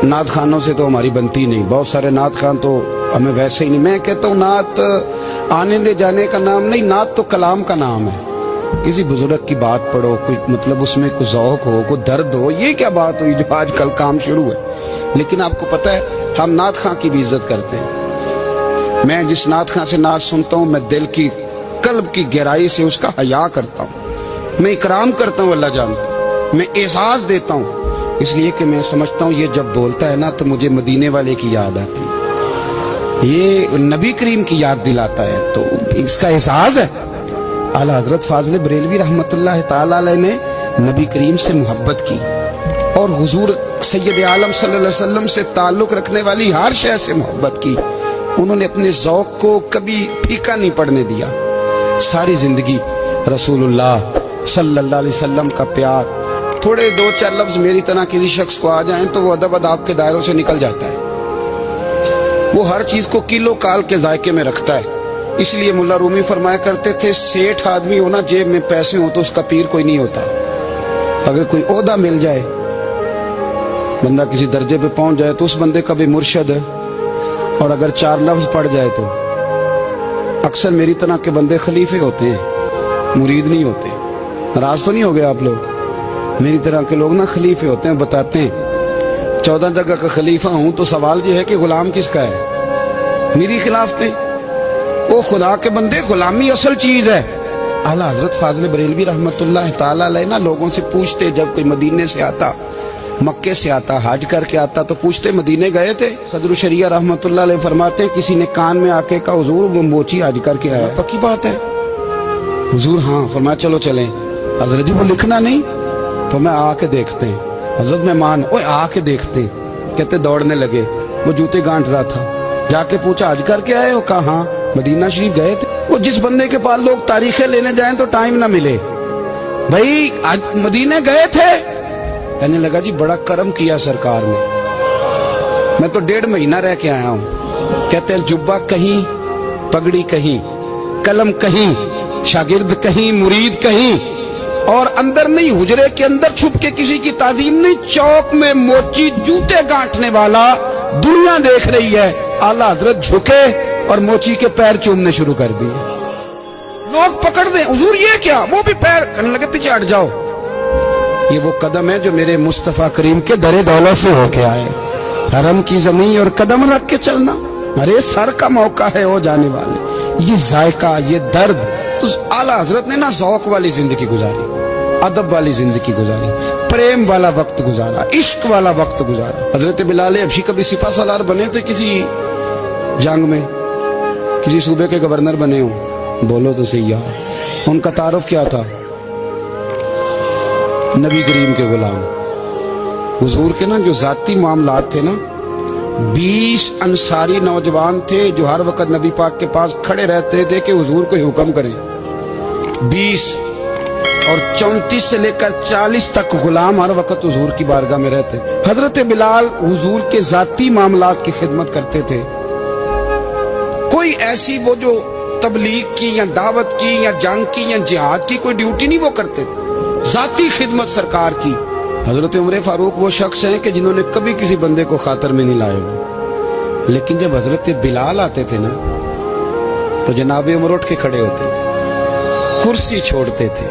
नात खानों से तो हमारी बनती नहीं, बहुत सारे नात खान तो हमें वैसे ही नहीं। मैं कहता हूँ नात आने दे जाने का नाम नहीं, नात तो कलाम का नाम है। किसी बुजुर्ग की बात पढ़ो, कोई मतलब उसमें कोई ज़ौक़ हो, कोई दर्द हो, ये क्या बात हुई जो आजकल काम शुरू है। लेकिन आपको पता है हम नात खां की भी इज्जत करते हैं। मैं जिस नात खां से नात सुनता हूँ, मैं दिल की कल्ब की गहराई से उसका हया करता हूँ, मैं इकराम करता हूँ, अल्लाह जानता, मैं एजाज देता हूँ, इसलिए कि मैं समझता हूँ ये जब बोलता है ना तो मुझे मदीने वाले की याद आती है, ये नबी करीम की याद दिलाता है, तो इसका एहसास है। आला हजरत फाजिल बरेलवी रहमतुल्लाह ताला अलैह ने नबी करीम से मोहब्बत की और हुजूर सैयद आलम सल्लल्लाहु अलैहि वसल्लम से ताल्लुक रखने वाली हर शय से मोहब्बत की। उन्होंने अपने ज़ौक़ को कभी फीका नहीं पड़ने दिया। सारी जिंदगी रसूलुल्लाह सल्लल्लाहु अलैहि वसल्लम का प्यार। थोड़े दो चार लफ्ज मेरी तरह किसी शख्स को आ जाएं तो वो अदब अदाब के दायरों से निकल जाता है। वो हर चीज को किलो काल के जायके में रखता है। इसलिए मुल्ला रूमी फरमाया करते थे, सेठ आदमी होना जेब में पैसे हो तो उसका पीर कोई नहीं होता। अगर कोई ओहदा मिल जाए, बंदा किसी दर्जे पे पहुंच जाए तो उस बंदे का भी मुर्शद है। और अगर चार लफ्ज पढ़ जाए तो अक्सर मेरी तरह के बंदे खलीफे होते हैं, मुरीद नहीं होते। नाराज तो नहीं हो गए आप लोग? मेरी तरह के लोग ना खलीफे होते हैं, बताते हैं 14 जगह का खलीफा हूं तो सवाल ये है कि गुलाम किसका है? मेरी खिलाफतें। वो खुदा के बंदे, गुलामी असल चीज है। आला हजरत फाजिल बरेलवी रहमतुल्लाह ताला अलैह ना लोगों से पूछते, जब कोई मदीने से आता, मक्के से आता, हज करके आता तो पूछते मदीने गए थे? सदर शरिया रहमतुल्लाह अलैह फरमाते हैं, किसी ने कान में आके कहा हुजूर वो मोची हज करके आया। पक्की बात है हुजूर? हाँ। फरमाया चलो चलें। हजरत जी वो लिखना नहीं? तो मैं आके देखते हैं। हजरत मेहमान, ओए आके देखते हैं। कहते दौड़ने लगे। वो जूते गांठ रहा था। जाके पूछा हज करके आए हो? कहा हाँ। मदीना शरीफ गए थे? वो जिस बंदे के पास लोग तारीखें लेने जाएं तो टाइम ना मिले, भाई आज मदीने गए थे? कहने लगा जी बड़ा करम किया सरकार ने, मैं तो 1.5 महीना रह के आया हूं। कहते हैं जुब्बा कहीं, पगड़ी कहीं, कलम कहीं, शागिर्द कहीं, मुरीद कहीं, और अंदर नहीं, हुजरे के अंदर छुप के किसी की ताजीम नहीं, चौक में मोची जूते गांठने वाला दुनिया देख रही है। आला हजरत झुके और मोची के पैर चूमने शुरू कर दिए। लोग पकड़ दें, हुजूर ये क्या? वो भी पैर, कहने लगे पीछे हट जाओ। ये वो कदम है जो मेरे मुस्तफा करीम के दरे दौलत से होके आए। हरम की जमीन और कदम रख के चलना, अरे सर का मौका है हो जाने वाले। ये जायका, ये दर्द। तो आला हजरत ने ना ज़ौक़ वाली जिंदगी गुजारी, अदब वाली जिंदगी गुजारी, प्रेम वाला वक्त गुजारा, इश्क वाला वक्त गुजारा। हजरत बिलाल हबशी कभी सिपा सालार बने थे किसी जंग में, किसी सूबे के गवर्नर बने हो? बोलो तो सही यार। उनका तारुफ क्या था? नबी करीम के गुलाम। हुजूर के ना जो जाती मामलात थे ना, 20 अंसारी नौजवान थे जो हर वक्त नबी पाक के पास खड़े रहते थे कि हुजूर को हुक्म करें। 20 और 34 से लेकर 40 तक गुलाम हर वक्त हुजूर की बारगाह में रहते। हजरत बिलाल हुजूर के जाती मामलात की खिदमत करते थे। कोई ऐसी वो जो तबलीग की या दावत की या जंग की या जिहाद की कोई ड्यूटी नहीं वो करते थे, जाती खिदमत सरकार की। हजरत उमर फारूक वो शख्स हैं कि जिन्होंने कभी किसी बंदे को खातर में नहीं लाए। लेकिन जब हजरत बिलाल आते थे ना तो जनाब उमर उठ के खड़े होते, कुर्सी छोड़ते थे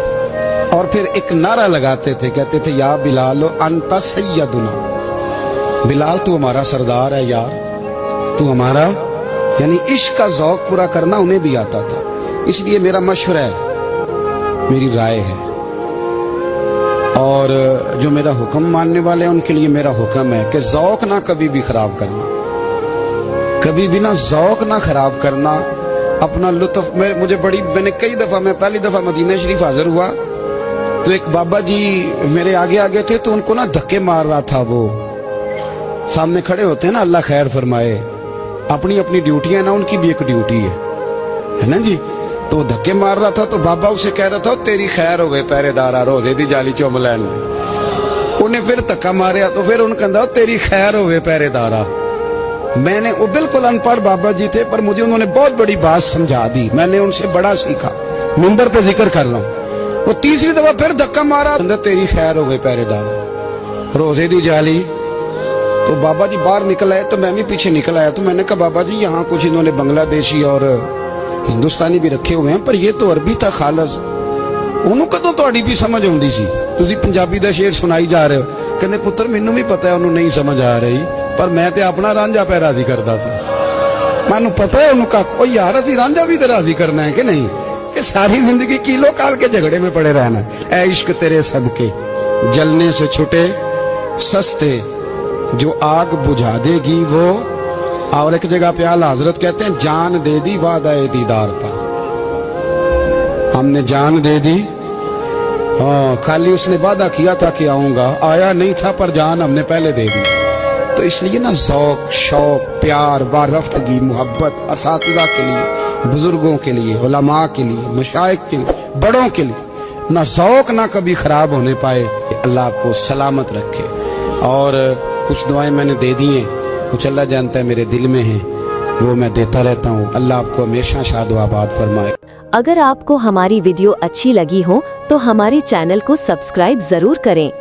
और फिर एक नारा लगाते थे, कहते थे या बिलाल अंता सैयदुना। बिलाल तू हमारा सरदार है यार, तू हमारा। यानी इश्क का ज़ौक़ पूरा करना उन्हें भी आता था। इसलिए मेरा मशवरा है, मेरी राय है, और जो मेरा हुक्म मानने वाले हैं उनके लिए मेरा हुक्म है कि ज़ौक़ ना कभी भी खराब करना, कभी भी ना ज़ौक़ ना खराब करना। अपना लुत्फ मैंने कई दफा, मैं पहली दफा मदीना शरीफ हाजिर हुआ तो एक बाबा जी मेरे आगे आगे थे, तो उनको ना धक्के मार रहा था। वो सामने खड़े होते हैं ना, अल्लाह खैर फरमाए, अपनी अपनी ड्यूटियां ना, उनकी भी एक ड्यूटी है ना जी। तो धक्के मार रहा था तो बाबा उसे कह रहा था तेरी खैर हो गए पहरेदारा, रोजे दी जाली चुम लैन दे। उन्हें फिर धक्का मारिया तो फिर उन्हें कहता तेरी खैर हो गए पहरेदारा। मैंने, वो बिल्कुल अनपढ़ बाबा जी थे पर मुझे उन्होंने बहुत बड़ी बात समझा दी, मैंने उनसे बड़ा सीखा, मिंबर पे जिक्र कर रहा हूँ। वो तीसरी दफा फिर धक्का मारा, तेरी खैर हो गई पहरेदारा, रोजे दी जाली। तो बाबा जी बाहर निकल आए तो मैं भी पीछे निकल आया। तो मैंने कहा बाबा जी यहाँ कुछ इन्होंने बांग्लादेशी और हिंदुस्तानी भी रखे हुए हैं, पर ये तो अरबी था खालस। ਉਹਨੂੰ ਕਦੋਂ ਤੁਹਾਡੀ ਵੀ ਸਮਝ ਆਉਂਦੀ ਸੀ? ਤੁਸੀਂ ਪੰਜਾਬੀ ਦਾ ਸ਼ੇਰ ਸੁਣਾਈ ਜਾ ਰਹੇ ਹੋ। ਕਹਿੰਦੇ ਪੁੱਤਰ ਮੈਨੂੰ ਵੀ ਪਤਾ ਹੈ ਉਹਨੂੰ ਨਹੀਂ ਸਮਝ ਆ ਰਹੀ, ਪਰ ਮੈਂ ਤੇ ਆਪਣਾ ਰਾਂਝਾ ਪੈ ਰਾਜ਼ੀ ਕਰਦਾ ਸੀ। ਮੈਨੂੰ ਪਤਾ ਹੈ ਉਹਨੂੰ ਕੱਖ, ਉਹ ਯਾਰ ਅਸੀਂ ਰਾਂਝਾ ਵੀ ਤੇ ਰਾਜ਼ੀ ਕਰਨਾ ਹੈ ਕਿ नहीं? ये सारी जिंदगी किलो काल के झगड़े में पड़े रहना। ऐ इश्क तेरे सदके जलने से छुटे सस्ते, जो आग बुझा देगी वो। और एक जगह पे आला हजरत कहते हैं जान दे दी वादा दीदार पर। हमने जान दे दी। खाली उसने वादा किया था कि आऊंगा, आया नहीं था, पर जान हमने पहले दे दी। तो इसलिए ना ज़ौक़, शौक़, प्यार, वारफ्तगी, मोहब्बत असातिज़ा के लिए, बुजुर्गों के लिए, उलमा के लिए, मशाइख के लिए, बड़ों के लिए ना ज़ौक़ ना कभी ख़राब होने पाए। अल्लाह आपको सलामत रखे। और कुछ दुआएं मैंने दे दी हैं, कुछ अल्लाह जानता है मेरे दिल में हैं, वो मैं देता रहता हूँ। अल्लाह आपको हमेशा शाद व आबाद फरमाए। अगर आपको हमारी वीडियो अच्छी लगी हो तो हमारे चैनल को सब्सक्राइब जरूर करें।